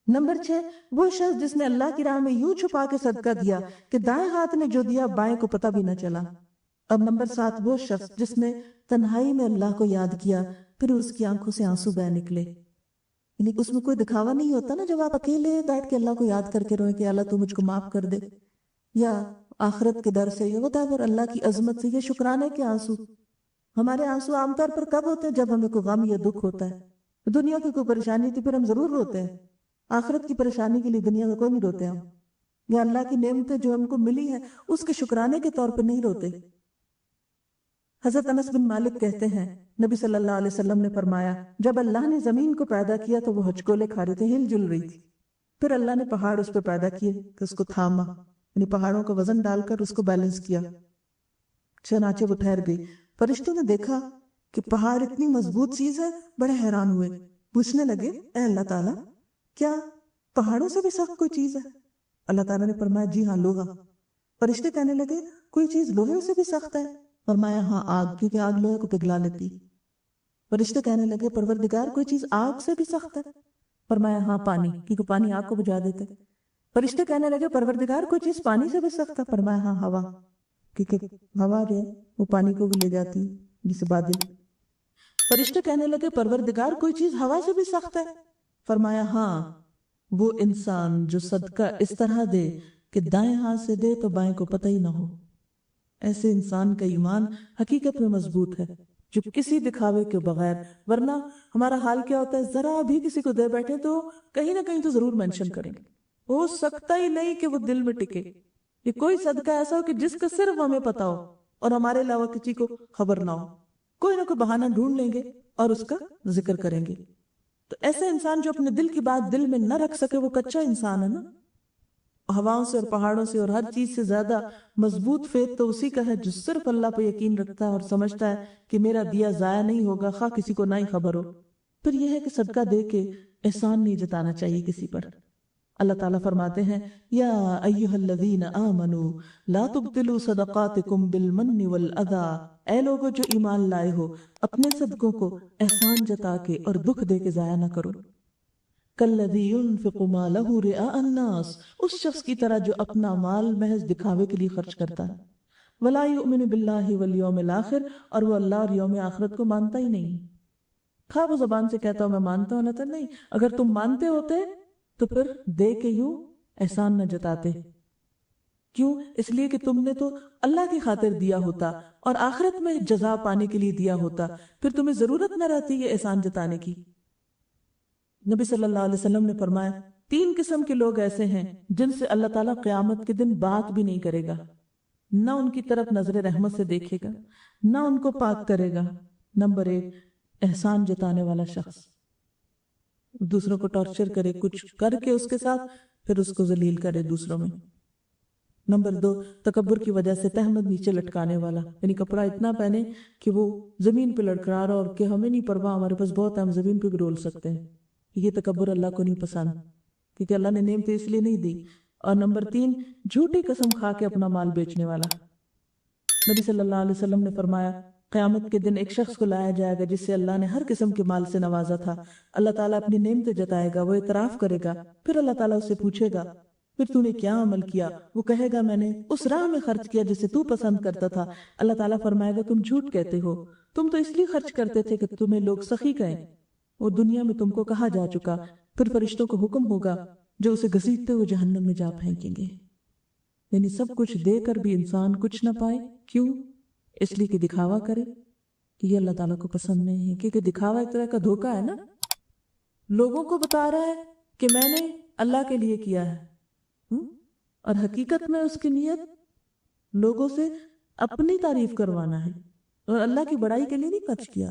نمبر 6، وہ شخص جس نے اللہ کی راہ میں یوں چھپا کے صدقہ دیا کہ دائیں ہاتھ نے جو دیا بائیں کو پتہ بھی نہ چلا۔ اب نمبر 7، وہ شخص جس نے تنہائی میں اللہ کو یاد کیا پھر اس کی آنکھوں سے آنسو بہہ نکلے، یعنی اس میں کوئی دکھاوا نہیں ہوتا نا، جب آپ اکیلے بیٹھ کے اللہ کو یاد کر کے روئیں کہ اللہ تو مجھ کو معاف کر دے، یا آخرت کے ڈر سے، یا whatever اللہ کی عظمت سے، یہ شکرانے کے آنسو۔ ہمارے آنسو عام طور پر کب ہوتے ہیں؟ جب ہمیں کوئی غم یا دکھ ہوتا ہے، دنیا کی کوئی پریشانی تھی پھر ہم ضرور روتے ہیں، آخرت کی پریشانی کے لیے دنیا میں کوئی نہیں روتے ہم، یا اللہ کی نعمتیں جو ہم کو ملی ہیں اس کے شکرانے کے طور پہ نہیں روتے۔ حضرت انس بن مالک کہتے ہیں نبی صلی اللہ علیہ وسلم نے فرمایا جب اللہ نے زمین کو پیدا کیا تو وہ ہچکولے کھا رہی تھی، ہل جل رہی تھی، پھر اللہ نے پہاڑ اس پہ پیدا کیے کہ اس کو تھاما، یعنی پہاڑوں کا وزن ڈال کر اس کو بیلنس کیا، چنانچہ وہ ٹھہر گئی۔ فرشتوں نے دیکھا کہ پہاڑ اتنی مضبوط چیز ہے، بڑے حیران ہوئے، پوچھنے لگے اے اللہ تعالیٰ کیا پہاڑوں سے بھی سخت کوئی چیز ہے؟ اللہ تعالیٰ نے فرمایا جی ہاں، لوہا۔ فرشتے کہنے لگے کوئی چیز لوہے سے بھی سخت ہے؟ فرمایا ہاں، آگ، کیونکہ آگ لوہے کو پگھلا لیتی۔ فرشتے کہنے لگے پروردگار کوئی چیز آگ سے بھی سخت ہے؟ فرمایا ہاں، پانی، کیونکہ پانی آگ کو بجھا دیتے۔ فرشتے کہنے لگے پروردگار کوئی چیز پانی سے بھی سخت ہے؟ فرمایا ہاں، ہوا، کیونکہ ہوا جو ہے وہ پانی کو بھی لے جاتی جسے بادل۔ فرشتے کہنے لگے پروردگار کوئی چیز ہوا سے بھی سخت ہے؟ فرمایا ہاں، وہ انسان جو صدقہ اس طرح دے کہ دائیں ہاتھ سے دے تو بائیں کو پتہ ہی نہ ہو۔ ایسے انسان کا ایمان حقیقت میں مضبوط ہے جو کسی دکھاوے کے بغیر، ورنہ ہمارا حال کیا ہوتا ہے، ذرا بھی کسی کو دے بیٹھے تو کہیں نہ کہیں تو ضرور مینشن کریں گے، ہو سکتا ہی نہیں کہ وہ دل میں ٹکے۔ یہ کوئی صدقہ ایسا ہو کہ جس کا صرف ہمیں پتا ہو اور ہمارے علاوہ کسی کو خبر نہ ہو، کوئی نہ کوئی بہانہ ڈھونڈ لیں گے اور اس کا ذکر کریں گے۔ تو ایسا انسان جو اپنے دل کی بات دل میں نہ رکھ سکے وہ کچا انسان ہے نا۔ ہواؤں سے اور پہاڑوں سے اور ہر چیز سے زیادہ مضبوط فیت تو اسی کا ہے جو صرف اللہ پہ یقین رکھتا ہے اور سمجھتا ہے کہ میرا دیا ضائع نہیں ہوگا، خواہ کسی کو نہ ہی خبر ہو۔ پھر یہ ہے کہ صدقہ دے کے احسان نہیں جتانا چاہیے کسی پر۔ اللہ تعالیٰ فرماتے ہیں یا ایہا الذین آمنوا لا تبطلوا صدقاتکم بالمن والاذی، اے لوگو جو ایمان لائے ہو اپنے صدقوں کو احسان جتا کے اور دکھ دے کے ضائع نہ کرو۔ کالذی ينفق مالہ رئاء الناس، اس شخص کی طرح جو اپنا مال محض دکھاوے کے لیے خرچ کرتا ہے، ولا یؤمن باللہ والیوم الاخر، اور وہ اللہ اور یوم آخرت کو مانتا ہی نہیں۔ خواہ وہ زبان سے کہتا ہوں میں مانتا ہوں، نہ نہیں، اگر تم مانتے ہوتے تو پھر دے کے یوں احسان نہ جتاتے۔ کیوں؟ اس لیے کہ تم نے تو اللہ کی خاطر دیا ہوتا اور آخرت میں جزا پانے کے لیے دیا ہوتا، پھر تمہیں ضرورت نہ رہتی یہ احسان جتانے کی۔ نبی صلی اللہ علیہ وسلم نے فرمایا 3 قسم کے لوگ ایسے ہیں جن سے اللہ تعالیٰ قیامت کے دن بات بھی نہیں کرے گا، نہ ان کی طرف نظر رحمت سے دیکھے گا، نہ ان کو پاک کرے گا۔ نمبر 1، احسان جتانے والا شخص، دوسروں کو ٹارچر کرے، کچھ کر کے اس کے ساتھ پھر اس کو ذلیل کرے دوسروں میں۔ نمبر 2، تکبر کی وجہ سے تہمت نیچے لٹکانے والا، یعنی کپڑا اتنا پہنے کہ وہ زمین پہ لڑکھڑا رہا اور کہ ہمیں نہیں پرواہ، ہمارے پاس بہت ہے، ہم زمین پہ بھی رول سکتے ہیں۔ یہ تکبر اللہ کو نہیں پسند، کیونکہ اللہ نے نعمتیں اس لیے نہیں دی۔ اور نمبر 3، جھوٹی قسم کھا کے اپنا مال بیچنے والا۔ نبی صلی اللہ علیہ وسلم نے فرمایا قیامت کے دن ایک شخص کو لایا جائے گا جس سے اللہ نے ہر قسم کے مال سے نوازا تھا، اللہ تعالیٰ اپنی نعمتیں جتائے گا، وہ اعتراف کرے گا، پھر اللہ تعالیٰ اسے پوچھے گا پھر تو نے کیا عمل کیا؟ وہ کہے گا میں نے اس راہ میں خرچ کیا جسے تو پسند کرتا تھا۔ اللہ تعالیٰ فرمائے گا تم جھوٹ کہتے ہو، تم تو اس لیے خرچ کرتے تھے کہ تمہیں لوگ سخی کہیں، وہ دنیا میں تم کو کہا جا چکا۔ پھر فرشتوں کو حکم ہوگا جو اسے گھسیٹتے ہوئے جہنم میں جا پھینکیں گے۔ یعنی سب کچھ دے کر بھی انسان کچھ نہ پائے، کیوں؟ اس لیے کہ دکھاوا کرے، یہ اللہ تعالیٰ کو پسند نہیں ہے، کیونکہ دکھاوا ایک طرح کا دھوکہ ہے نا، لوگوں کو بتا رہا ہے کہ میں نے اللہ کے لیے کیا ہے، اور حقیقت میں اس کی نیت لوگوں سے اپنی تعریف کروانا ہے اور اللہ کی بڑائی کے لیے نہیں خرچ کیا۔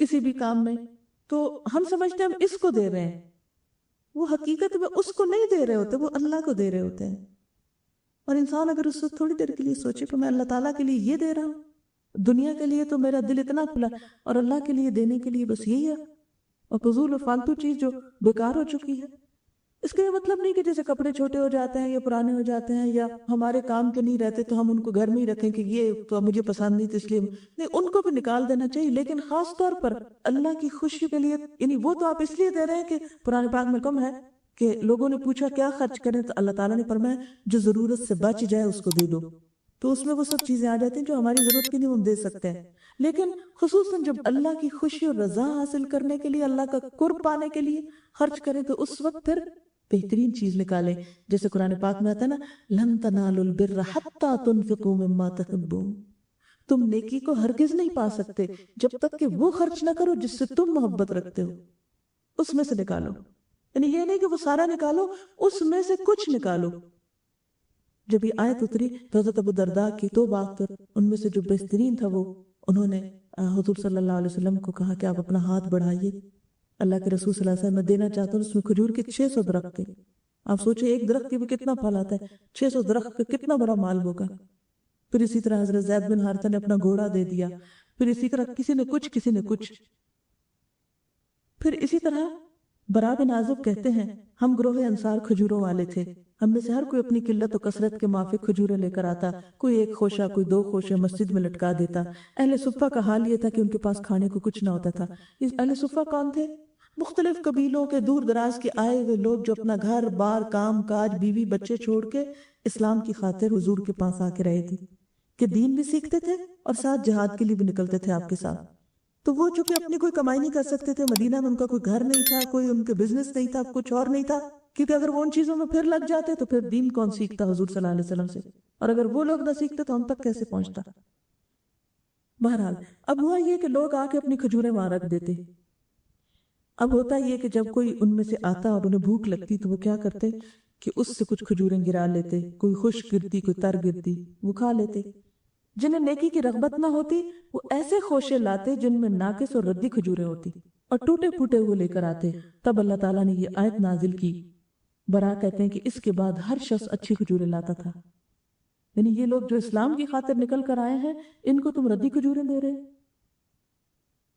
کسی بھی کام میں، تو ہم سمجھتے ہیں ہم اس کو دے رہے ہیں، وہ حقیقت میں اس کو نہیں دے رہے ہوتے، وہ اللہ کو دے رہے ہوتے ہیں۔ اور انسان اگر اس وقت تھوڑی دیر کے لیے سوچے کہ میں اللہ تعالیٰ کے لیے یہ دے رہا ہوں، دنیا کے لیے تو میرا دل اتنا کھلا، اور اللہ کے لیے دینے کے لیے بس یہی ہے، اور فضول و فالتو چیز جو بیکار ہو چکی ہے۔ اس کا یہ مطلب نہیں کہ جیسے کپڑے چھوٹے ہو جاتے ہیں یا پرانے ہو جاتے ہیں یا ہمارے کام کے نہیں رہتے تو ہم ان کو گھر میں ہی رکھیں کہ یہ تو مجھے پسند نہیں تو اس لیے نہیں، ان کو بھی نکال دینا چاہیے، لیکن خاص طور پر اللہ کی خوشی کے لیے، یعنی وہ تو آپ اس لیے دے رہے ہیں کہ قرآن پاک میں کم ہے کہ لوگوں نے پوچھا کیا خرچ کریں، تو اللہ تعالیٰ نے فرمایا جو ضرورت سے بچ جائے اس کو دے دو، تو اس میں وہ سب چیزیں آ جاتی ہیں جو ہماری ضرورت کی نہیں ہم دے سکتے ہیں۔ لیکن خصوصاً جب اللہ کی خوشی اور رضا حاصل کرنے کے لیے، اللہ کا قرب پانے کے لیے خرچ کریں تو اس وقت پھر بہترین چیز نکالیں، جیسے قرآن پاک میں آتا ہے نا لن تنالوا البر حتى تنفقوا مما تحبون، تم نیکی کو ہرگز نہیں پا سکتے جب تک کہ وہ خرچ نہ کرو جس سے تم محبت رکھتے ہو، اس میں سے نکالو، یعنی یہ نہیں کہ وہ سارا نکالو، اس میں سے کچھ نکالو۔ جب یہ آیت اتری تو حضرت ابو درداء کی دو بات، ان میں سے جو بہترین تھا وہ انہوں نے حضور صلی اللہ علیہ وسلم کو کہا کہ آپ اپنا ہاتھ بڑھائیے، اللہ کے رسول صلی اللہ علیہ وسلم میں دینا چاہتا ہوں، اس میں کھجور کے 600 درخت تھے۔ آپ سوچیں ایک درخت کے بھی کتنا پھل آتا ہے، 600 درخت کا کتنا بڑا مال ہوگا۔ پھر اسی طرح حضرت زید بن حارثہ نے اپنا گھوڑا دے دیا، پھر اسی طرح کسی نے کچھ کسی نے کچھ۔ پھر اسی طرح برا بن عازب کہتے ہیں ہم گروہ انصار کھجوروں والے تھے، ہم میں سے ہر کوئی اپنی قلت و کثرت کے موافق کھجوریں لے کر آتا، کوئی ایک خوشہ کوئی دو خوشے مسجد میں لٹکا دیتا۔ اہل صفہ کا حال یہ تھا کہ ان کے پاس کھانے کو کچھ نہ ہوتا تھا۔ اہل صفہ کون تھے؟ مختلف قبیلوں کے دور دراز کے آئے ہوئے لوگ جو اپنا گھر بار کام کاج بیوی بچے چھوڑ کے اسلام کی خاطر حضور کے پاس آ کے رہے تھے، کہ دین بھی سیکھتے تھے اور ساتھ جہاد کے لیے بھی نکلتے تھے آپ کے ساتھ۔ تو وہ چونکہ اپنی کوئی کمائی نہیں کر سکتے تھے، مدینہ میں ان کا کوئی گھر نہیں تھا، کوئی ان کے بزنس نہیں تھا، کچھ اور نہیں تھا، کیونکہ اگر وہ ان چیزوں میں پھر لگ جاتے تو پھر دین کون سیکھتا حضور صلی اللہ علیہ وسلم سے، اور اگر وہ لوگ نہ سیکھتے تو ہم تک کیسے پہنچتا۔ بہرحال اب ہوا یہ کہ لوگ آ کے اپنی کھجوریں وہاں رکھ دیتے۔ اب ہوتا یہ کہ جب کوئی ان میں سے آتا اور انہیں بھوک لگتی تو وہ کیا کرتے کہ اس سے کچھ کھجوریں گرا لیتے، کوئی خشک گرتی کوئی تر گرتی وہ کھا لیتے۔ جنہیں نیکی کی رغبت نہ ہوتی وہ ایسے خوشے لاتے جن میں ناقص اور ردی کھجوریں ہوتی اور ٹوٹے پھوٹے ہوئے لے کر آتے۔ تب اللہ تعالیٰ نے یہ آیت نازل کی۔ برا کہتے ہیں کہ اس کے بعد ہر شخص اچھی کھجوریں لاتا تھا، یعنی یہ لوگ جو اسلام کی خاطر نکل کر آئے ہیں ان کو تم ردی کھجوریں دے رہے۔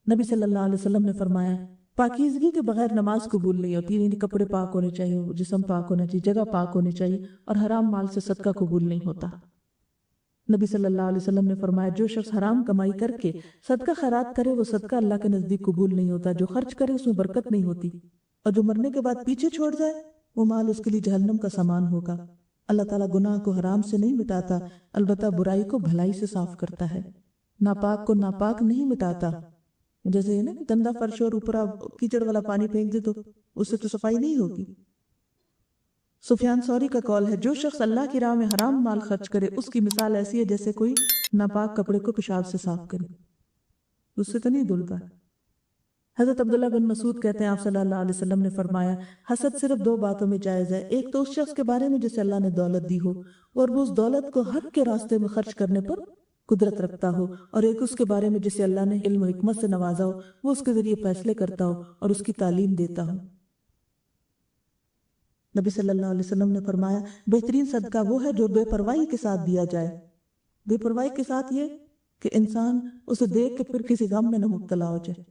نبی صلی اللہ علیہ وسلم نے فرمایا پاکیزگی کے بغیر نماز قبول نہیں ہوتی، یعنی کپڑے پاک ہونے چاہیے، جسم پاک ہونا چاہیے، جگہ پاک ہونی چاہیے، اور حرام مال سے صدقہ قبول نہیں ہوتا۔ نبی صلی اللہ علیہ وسلم نے فرمایا جو شخص حرام کمائی کر کے صدقہ خیرات کرے وہ صدقہ اللہ کے نزدیک قبول نہیں ہوتا، جو خرچ کرے اس میں برکت نہیں ہوتی، اور جو مرنے کے بعد پیچھے چھوڑ جائے وہ مال اس کے لیے جہنم کا سامان ہوگا۔ اللہ تعالیٰ گناہ کو حرام سے نہیں مٹاتا، البتہ برائی کو بھلائی سے صاف کرتا ہے۔ ناپاک کو ناپاک نہیں مٹاتا، جیسے نا گندا فرش اور اوپر کیچڑ والا پانی پھینک دے تو اس سے تو صفائی نہیں ہوگی۔ سفیان ثوری کا قول ہے جو شخص اللہ کی راہ میں حرام مال خرچ کرے اس کی مثال ایسی ہے جیسے کوئی ناپاک کپڑے کو پیشاب سے صاف کرے، اس سے تو نہیں دھلتا۔ حضرت عبداللہ بن مسعود کہتے ہیں آپ صلی اللہ علیہ وسلم نے فرمایا حسد صرف دو باتوں میں جائز ہے، ایک تو اس شخص کے بارے میں جسے اللہ نے دولت دی ہو اور وہ اس دولت کو حق کے راستے میں خرچ کرنے پر قدرت رکھتا ہو، اور ایک اس کے بارے میں جسے اللہ نے علم و حکمت سے نوازا ہو، وہ اس کے ذریعے فیصلے کرتا ہو اور اس کی تعلیم دیتا ہو۔ نبی صلی اللہ علیہ وسلم نے فرمایا بہترین صدقہ وہ ہے جو بے پرواہی کے ساتھ دیا جائے۔ بے پرواہی کے ساتھ یہ کہ انسان اسے دیکھ کے پھر کسی غم میں نہ مبتلا ہو جائے،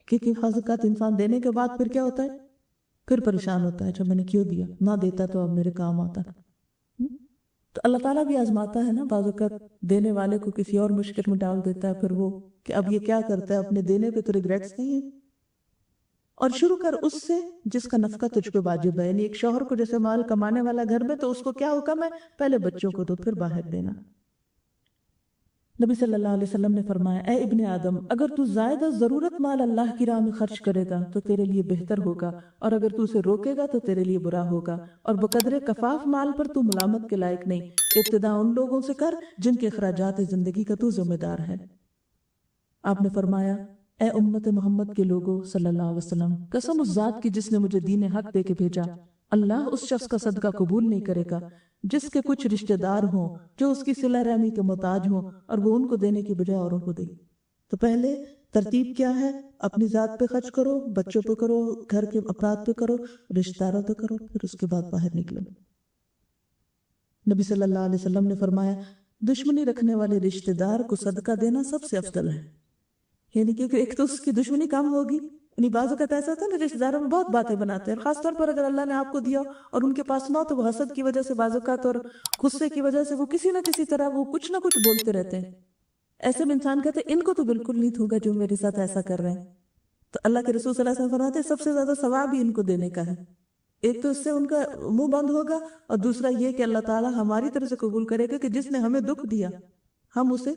کیونکہ حقیقت انسان دینے کے بعد پھر کیا ہوتا ہے، پھر پریشان ہوتا ہے، جو میں نے کیوں دیا، نہ دیتا تو اب میرے کام آتا۔ تو اللہ تعالیٰ بھی آزماتا ہے نا، بعض اوقات دینے والے کو کسی اور مشکل میں ڈال دیتا ہے، پھر وہ کہ اب یہ کیا کرتا ہے، اپنے دینے پہ تو ریگریٹس نہیں ہے۔ اور شروع کر اس سے جس کا نفقہ تجھ پہ واجب ہے، یعنی ایک شوہر کو جیسے مال کمانے والا گھر میں تو اس کو کیا حکم ہے، پہلے بچوں کو دو پھر باہر دینا۔ نبی صلی اللہ علیہ وسلم نے فرمایا اے ابن آدم اگر تو زائد ضرورت مال اللہ کی راہ میں خرچ کرے گا تو تیرے لیے بہتر ہوگا، اور اگر تو اسے روکے گا تو تیرے لیے برا ہوگا، اور بقدر کفاف مال پر تو ملامت کے لائق نہیں، ابتدا ان لوگوں سے کر جن کے اخراجات زندگی کا تو ذمہ دار ہے۔ آپ نے فرمایا اے امت محمد کے لوگوں صلی اللہ علیہ وسلم، قسم اس ذات کی جس نے مجھے دین حق دے کے بھیجا، اللہ اس شخص کا صدقہ قبول نہیں کرے گا جس کے کچھ رشتہ دار ہوں جو اس کی صلہ رحمی کے محتاج ہوں اور وہ ان کو دینے کی بجائے اوروں کو دے۔ تو پہلے ترتیب کیا ہے؟ اپنی ذات پہ خرچ کرو، بچوں پہ کرو، گھر کے افراد پہ کرو، رشتہ داروں پہ کرو، پھر اس کے بعد باہر نکلو۔ نبی صلی اللہ علیہ وسلم نے فرمایا دشمنی رکھنے والے رشتہ دار کو صدقہ دینا سب سے افضل ہے، یعنی کہ ایک تو اس کی دشمنی کم ہوگی، یعنی بعض اوقات ایسا ہوتا ہے نا رشتہ داروں میں بہت باتیں بناتے ہیں، خاص طور پر اگر اللہ نے آپ کو دیا اور ان کے پاس نہ ہو تو وہ حسد کی وجہ سے بعض اوقات اور غصے کی وجہ سے وہ کسی نہ کسی طرح وہ کچھ نہ کچھ بولتے رہتے ہیں۔ ایسے میں انسان کہتے ہیں ان کو تو بالکل نہیں ہوگا جو میرے ساتھ ایسا کر رہے ہیں، تو اللہ کے رسول صلی اللہ علیہ وسلم فرماتے ہیں سب سے زیادہ ثواب ہی ان کو دینے کا ہے۔ ایک تو اس سے ان کا منہ بند ہوگا، اور دوسرا یہ کہ اللہ تعالیٰ ہماری طرف سے قبول کرے گا کہ جس نے ہمیں دکھ دیا ہم اسے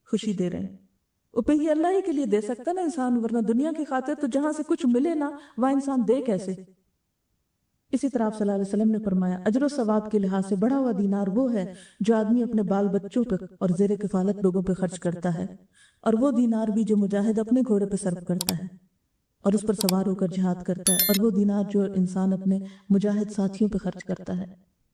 خوشی دے رہے ہیں۔ اوپر یہ اللہ ہی کے لیے دے سکتا نا انسان، ورنہ دنیا کی خاطر تو جہاں سے کچھ ملے نا وہاں انسان دے کیسے۔ اسی طرح آپ صلی اللہ علیہ وسلم نے فرمایا اجر و ثواب کے لحاظ سے بڑا ہوا دینار وہ ہے جو آدمی اپنے بال بچوں پہ اور زیر کفالت لوگوں پہ خرچ کرتا ہے، اور وہ دینار بھی جو مجاہد اپنے گھوڑے پہ صرف کرتا ہے اور اس پر سوار ہو کر جہاد کرتا ہے، اور وہ دینار جو انسان اپنے مجاہد ساتھیوں پہ خرچ کرتا ہے۔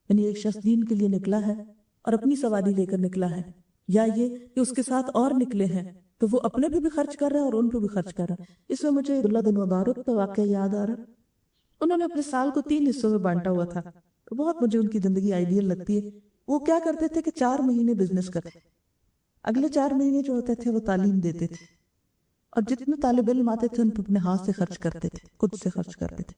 یعنی ایک شخص دین کے لیے نکلا ہے اور اپنی سواری لے کر نکلا ہے، یا یہ کہ اس کے ساتھ اور نکلے ہیں تو وہ اپنے پہ بھی خرچ کر رہا ہے اور ان پہ بھی خرچ کر رہا ہے۔ اس میں مجھے عبداللہ بن مبارک کا واقعہ یاد آ رہا۔ انہوں نے اپنے سال کو 3 حصوں میں بانٹا ہوا تھا، تو بہت مجھے ان کی زندگی آئیڈیل لگتی ہے۔ وہ کیا کرتے تھے کہ 4 مہینے بزنس کرتے، اگلے 4 مہینے جو ہوتے تھے وہ تعلیم دیتے تھے، اور جتنے طالب علم آتے تھے ان پہ اپنے ہاتھ سے خرچ کرتے تھے، خود سے خرچ کرتے تھے،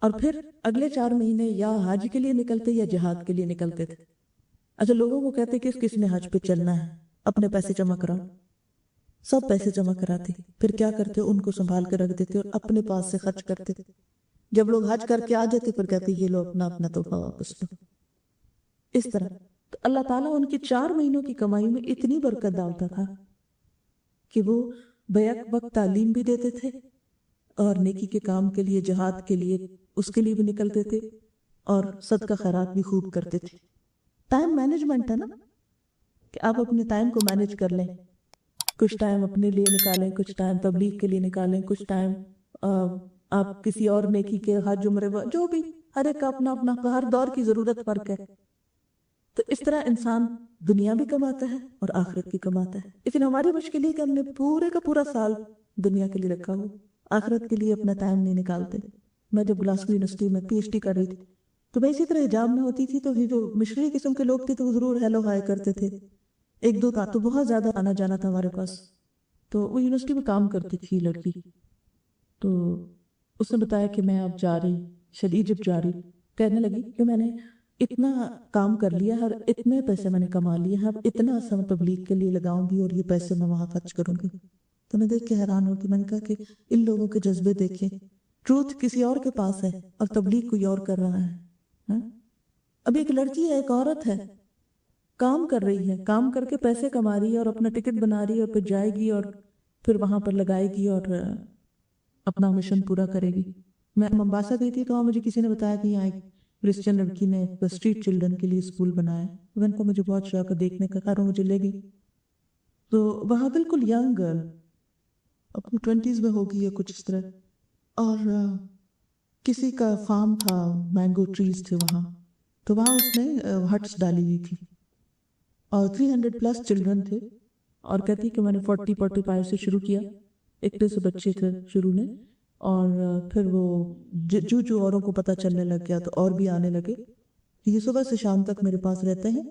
اور پھر اگلے 4 مہینے یا حج کے لیے نکلتے یا جہاد کے لیے نکلتے تھے۔ اچھا لوگوں کو کہتے کہ کس نے حج پہ چلنا ہے، اپنے پیسے جمع کراؤ، سب پیسے جمع کراتے، پھر کیا کرتے ان کو سنبھال کے رکھ دیتے اور اپنے پاس سے خرچ کرتے تھے۔ جب لوگ حج کر کے آ جاتے پھر کہتے یہ لو اپنا اپنا تحفہ واپس لو۔ اس طرح تو اللہ تعالیٰ ان کی 4 مہینوں کی کمائی میں اتنی برکت ڈالتا تھا کہ وہ بیک وقت تعلیم بھی دیتے تھے اور نیکی کے کام کے لیے، جہاد کے لیے، اس کے لیے بھی نکلتے تھے، اور صدقہ خیرات بھی خوب کرتے تھے۔ ٹائم مینجمنٹ ہے نا، کہ آپ اپنے ٹائم کو مینج کر لیں، کچھ ٹائم اپنے لیے نکالیں، کچھ ٹائم تبلیغ کے لیے نکالیں، کچھ ٹائم آپ کسی اور نیکی کے، حج عمرے جو بھی، ہر ایک کا اپنا اپنا، ہر دور کی ضرورت فرق ہے۔ تو اس طرح انسان دنیا بھی کماتا ہے اور آخرت بھی کماتا ہے، لیکن ہماری مشکل یہ کہ ہم نے پورے کا پورا سال دنیا کے لیے رکھا ہو، آخرت کے لیے اپنا ٹائم نہیں نکالتے۔ میں جب گلاسگو یونیورسٹی میں پی ایچ ڈی کر رہی تھی تو میں اسی طرح حجاب میں ہوتی تھی، تو یہ جو مشرقی قسم کے لوگ تھے تو وہ ضرور ہیلو ہائی کرتے تھے، ایک دو کا تو بہت زیادہ آنا جانا تھا ہمارے پاس۔ تو وہ یونیورسٹی میں کام کرتی تھی لڑکی، تو اس نے بتایا کہ میں اب جا رہی ایجپٹ جا رہی، کہنے لگی کہ میں نے اتنا کام کر لیا ہے، اتنے پیسے میں نے کما لیے ہیں، اب اتنا سا تبلیغ کے لیے لگاؤں گی اور یہ پیسے میں وہاں خرچ کروں گی۔ تو میں دیکھ کے حیران ہوتی، میں نے کہا کہ ان لوگوں کے جذبے دیکھیں، ٹروتھ کسی اور کے پاس ہے اور تبلیغ کوئی اور کر رہا ہے۔ اب ایک لڑکی ہے، ایک عورت ہے، کام کر رہی ہے، کام کر کے پیسے کما رہی ہے اور اپنا ٹکٹ بنا رہی ہے اور پھر جائے گی اور پھر وہاں پر لگائے گی اور اپنا مشن پورا کرے گی۔ میں ممباسا گئی تھی تو وہاں مجھے کسی نے بتایا کہ یہاں ایک کرسچن لڑکی نے اسٹریٹ چلڈرن کے لیے اسکول بنایا، میں نے کہا مجھے بہت شوق ہے دیکھنے کا، خیر مجھے لے گئی تو وہاں بالکل ینگ گرل اپنی 20s میں ہوگی یا کچھ اس طرح، اور کسی کا فارم تھا، مینگو ٹریز تھے وہاں، تو وہاں اس نے ہٹس ڈالی ہوئی تھی اور 300+ چلڈرن تھے، اور کہتی کہ میں نے 40-45 سے شروع کیا، 21 سے بچے تھے شروع میں، اور پھر وہ جو اوروں کو پتہ چلنے لگ گیا تو اور بھی آنے لگے۔ یہ صبح سے شام تک میرے پاس رہتے ہیں،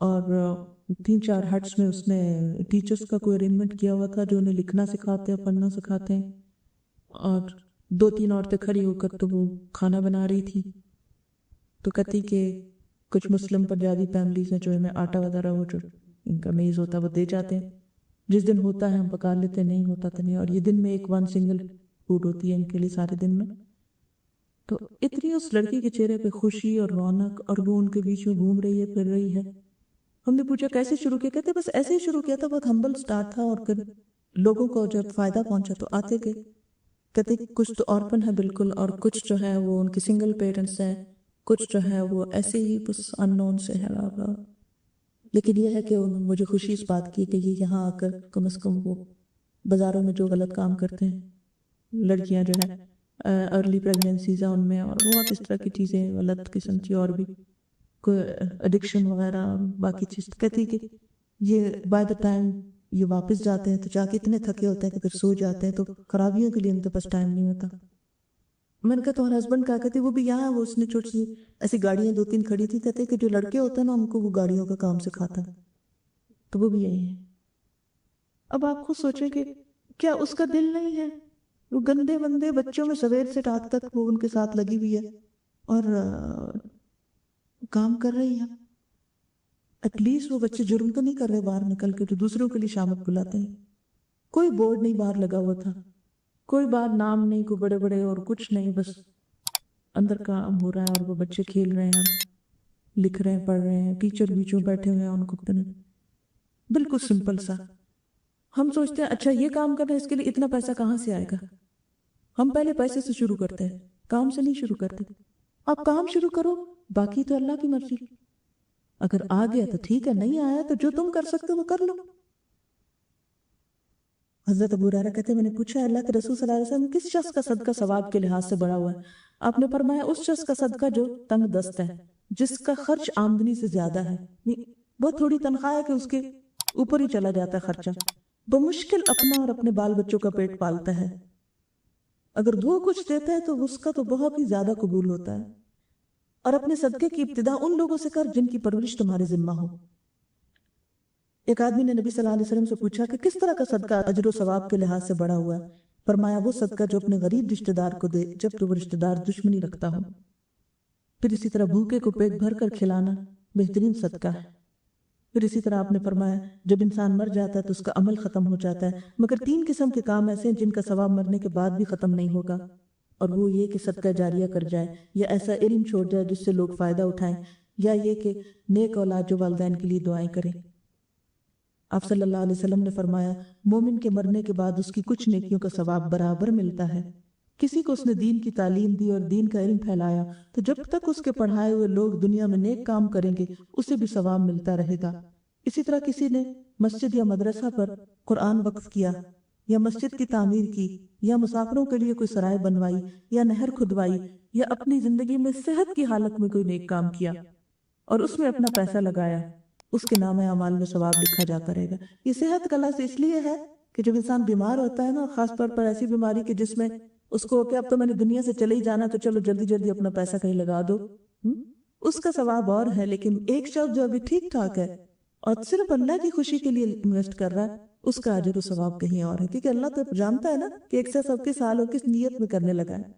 اور 3-4 ہٹس میں اس نے ٹیچرز کا کوئی ارینجمنٹ کیا ہوا تھا جو انہیں لکھنا سکھاتے ہیں، پڑھنا سکھاتے ہیں، اور 2-3 عورتیں کھڑی ہو کر تو وہ کھانا بنا رہی تھی، تو کہتی کہ کچھ مسلم پنجابی فیملیز ہیں جو ہمیں آٹا وغیرہ وہ جو ان کا میز ہوتا ہے وہ دے جاتے ہیں، جس دن ہوتا ہے ہم پکا لیتے، نہیں ہوتا تو نہیں، اور یہ دن میں ایک سنگل فوڈ ہوتی ہے ان کے لیے سارے دن میں۔ تو اتنی اس لڑکی کے چہرے پہ خوشی اور رونق، اور وہ ان کے بیچ میں گھوم رہی ہے، پھر رہی ہے۔ ہم نے پوچھا کیسے شروع کیا؟ کہتے بس ایسے ہی شروع کیا تھا، بہت ہمبل سٹارٹ تھا، اور پھر لوگوں کو جب فائدہ پہنچا تو آتے گئے۔ کہتے کچھ تو اورپن ہے بالکل، اور کچھ جو ہے وہ ان کے سنگل پیرنٹس ہیں، کچھ جو ہے وہ ایسے ہی بس ان نون سے ہے، لیکن یہ ہے کہ مجھے خوشی اس بات کی کہ یہ یہاں آ کر کم از کم وہ بازاروں میں جو غلط کام کرتے ہیں، لڑکیاں جو ہیں ارلی پریگنینسیز ہیں ان میں، اور بہت اس طرح کی چیزیں غلط قسم کی، اور بھی کوئی ایڈکشن وغیرہ باقی چیز، کہتی کہ یہ بائی دا ٹائم یہ واپس جاتے ہیں تو جا کے اتنے تھکے ہوتے ہیں کہ پھر سو جاتے ہیں، تو خرابیوں کے لیے ان کے پاس ٹائم نہیں ہوتا۔ میں نے کہا تمہارا ہسبینڈ کیا کہتے؟ وہ بھی یہاں، وہ اس نے چھوٹی سی ایسی گاڑیاں 2-3 کھڑی تھی، کہتے کہ جو لڑکے ہوتے ہیں نا ان کو وہ گاڑیوں کا کام سکھاتا ہے، تو وہ بھی یہی ہے۔ اب آپ خود سوچیں کہ کیا اس کا دل نہیں ہے؟ وہ گندے بندے بچوں میں سویر سے رات تک وہ ان کے ساتھ لگی ہوئی ہے اور کام کر رہی ہے۔ ایٹ لیسٹ وہ بچے جرم تو نہیں کر رہے باہر نکل کے جو دوسروں کے لیے شامت بلاتے ہیں۔ کوئی بورڈ نہیں باہر لگا ہوا تھا، کوئی باہر نام نہیں، کوئی بڑے بڑے اور کچھ نہیں، بس اندر کام ہو رہا ہے اور وہ بچے کھیل رہے ہیں، لکھ رہے ہیں، پڑھ رہے ہیں، ٹیچر بیچوں بیٹھے ہوئے ہیں ان کو، بالکل سمپل سا۔ ہم سوچتے ہیں اچھا یہ کام کرنا ہے، اس کے لیے اتنا پیسہ کہاں سے آئے گا؟ ہم پہلے پیسے سے شروع کرتے ہیں، کام سے نہیں شروع کرتے۔ آپ کام شروع کرو، باقی تو اللہ کی مرضی، اگر آ گیا تو ٹھیک ہے، نہیں آیا تو جو تم کر سکتے ہو وہ کر لو۔ حضرت ابو ہریرہ کہتے ہیں میں نے پوچھا اللہ کے رسول صلی اللہ علیہ وسلم کس شخص کا صدقہ ثواب کے لحاظ سے بڑا ہوا ہے؟ آپ نے فرمایا اس شخص کا صدقہ جو تنگ دست ہے، جس کا خرچ آمدنی سے زیادہ ہے، بہت تھوڑی تنخواہ ہے کہ اس کے اوپر ہی چلا جاتا ہے خرچہ، بمشکل اپنا اور اپنے بال بچوں کا پیٹ پالتا ہے، اگر وہ کچھ دیتا ہے تو اس کا تو بہت ہی زیادہ قبول ہوتا ہے۔ اور اپنے صدقے کی ابتدا ان لوگوں سے کر جن کی پرورش تمہارے ذمہ ہو۔ ایک آدمی نے نبی صلی اللہ علیہ وسلم سے پوچھا کہ کس طرح کا صدقہ اجر و ثواب کے لحاظ سے بڑا ہوا ہے؟ فرمایا وہ صدقہ جو اپنے غریب رشتہ دار کو دے جب تو وہ رشتہ دار دشمنی رکھتا ہو۔ پھر اسی طرح بھوکے کو پیٹ بھر کر کھلانا بہترین صدقہ ہے۔ پھر اسی طرح آپ نے فرمایا جب انسان مر جاتا ہے تو اس کا عمل ختم ہو جاتا ہے، مگر 3 قسم کے کام ایسے ہیں جن کا ثواب مرنے کے بعد بھی ختم نہیں ہوگا، اور وہ یہ کہ صدقہ جاریہ کر جائے، یا ایسا علم چھوڑ جائے جس سے لوگ فائدہ اٹھائیں، یا یہ کہ نیک اولاد جو والدین کے لیے دعائیں کریں۔ آپ صلی اللہ علیہ وسلم نے فرمایا مومن کے مرنے کے بعد اس کی کچھ نیکیوں کا ثواب برابر ملتا ہے۔ کسی کو اس نے دین کی تعلیم دی اور دین کا علم پھیلایا تو جب تک اس کے پڑھائے ہوئے لوگ دنیا میں نیک کام کریں گے اسے بھی ثواب ملتا رہے گا۔ اسی طرح کسی نے مسجد یا مدرسہ پر قرآن وقف کیا، یا مسجد کی تعمیر کی، یا مسافروں کے لیے کوئی سرائے بنوائی، یا نہر کھدوائی، یا اپنی زندگی میں صحت کی حالت میں کوئی نیک کام کیا اور اس میں اپنا پیسہ لگایا، اس کے نام اعمال میں ثواب لکھا جاتا رہے گا۔ یہ صحت کا لفظ اس لیے ہے کہ جب انسان بیمار ہوتا ہے نا، خاص طور پر ایسی بیماری کہ جس میں اس کو کہ اب تو میں نے دنیا سے چلے ہی جانا تو چلو جلدی جلدی اپنا پیسہ کہیں لگا دو، اس کا ثواب اور ہے۔ لیکن ایک شخص جو ابھی ٹھیک ٹھاک ہے اور صرف اللہ کی خوشی کے لیے انویسٹ کر رہا ہے، اس کا اجر و ثواب کہیں اور ہے، کیونکہ اللہ تو جانتا ہے نا کہ ایک شخص اب کس حال اور کس نیت میں کرنے لگا ہے۔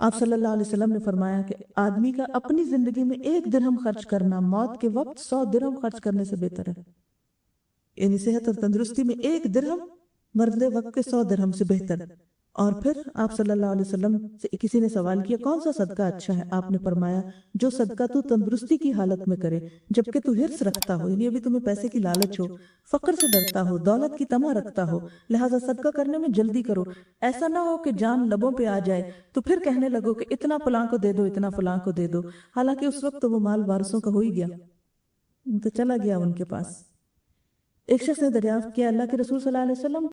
آپ صلی اللہ علیہ وسلم نے فرمایا کہ آدمی کا اپنی زندگی میں 1 درہم خرچ کرنا موت کے وقت 100 درہم خرچ کرنے سے بہتر ہے، یعنی صحت اور تندرستی میں 1 درہم مرد وقت کے 100 درہم سے بہتر۔ اور پھر آپ صلی اللہ علیہ وسلم سے کسی نے سوال کیا کون سا صدقہ اچھا ہے؟ آپ نے فرمایا جو صدقہ تو تندرستی کی حالت میں کرے جبکہ تو حرص رکھتا ہو، یعنی ابھی تمہیں پیسے کی لالچ ہو، فقر سے ڈرتا ہو، دولت کی طمع رکھتا ہو، لہذا صدقہ کرنے میں جلدی کرو، ایسا نہ ہو کہ جان لبوں پہ آ جائے تو پھر کہنے لگو کہ اتنا فلاں کو دے دو، اتنا فلاں کو دے دو، حالانکہ اس وقت تو وہ مال وارثوں کا ہو ہی گیا، تو چلا گیا ان کے پاس۔ ایک شخص نے دریافت کیا اللہ کے رسول صلی اللہ علیہ وسلم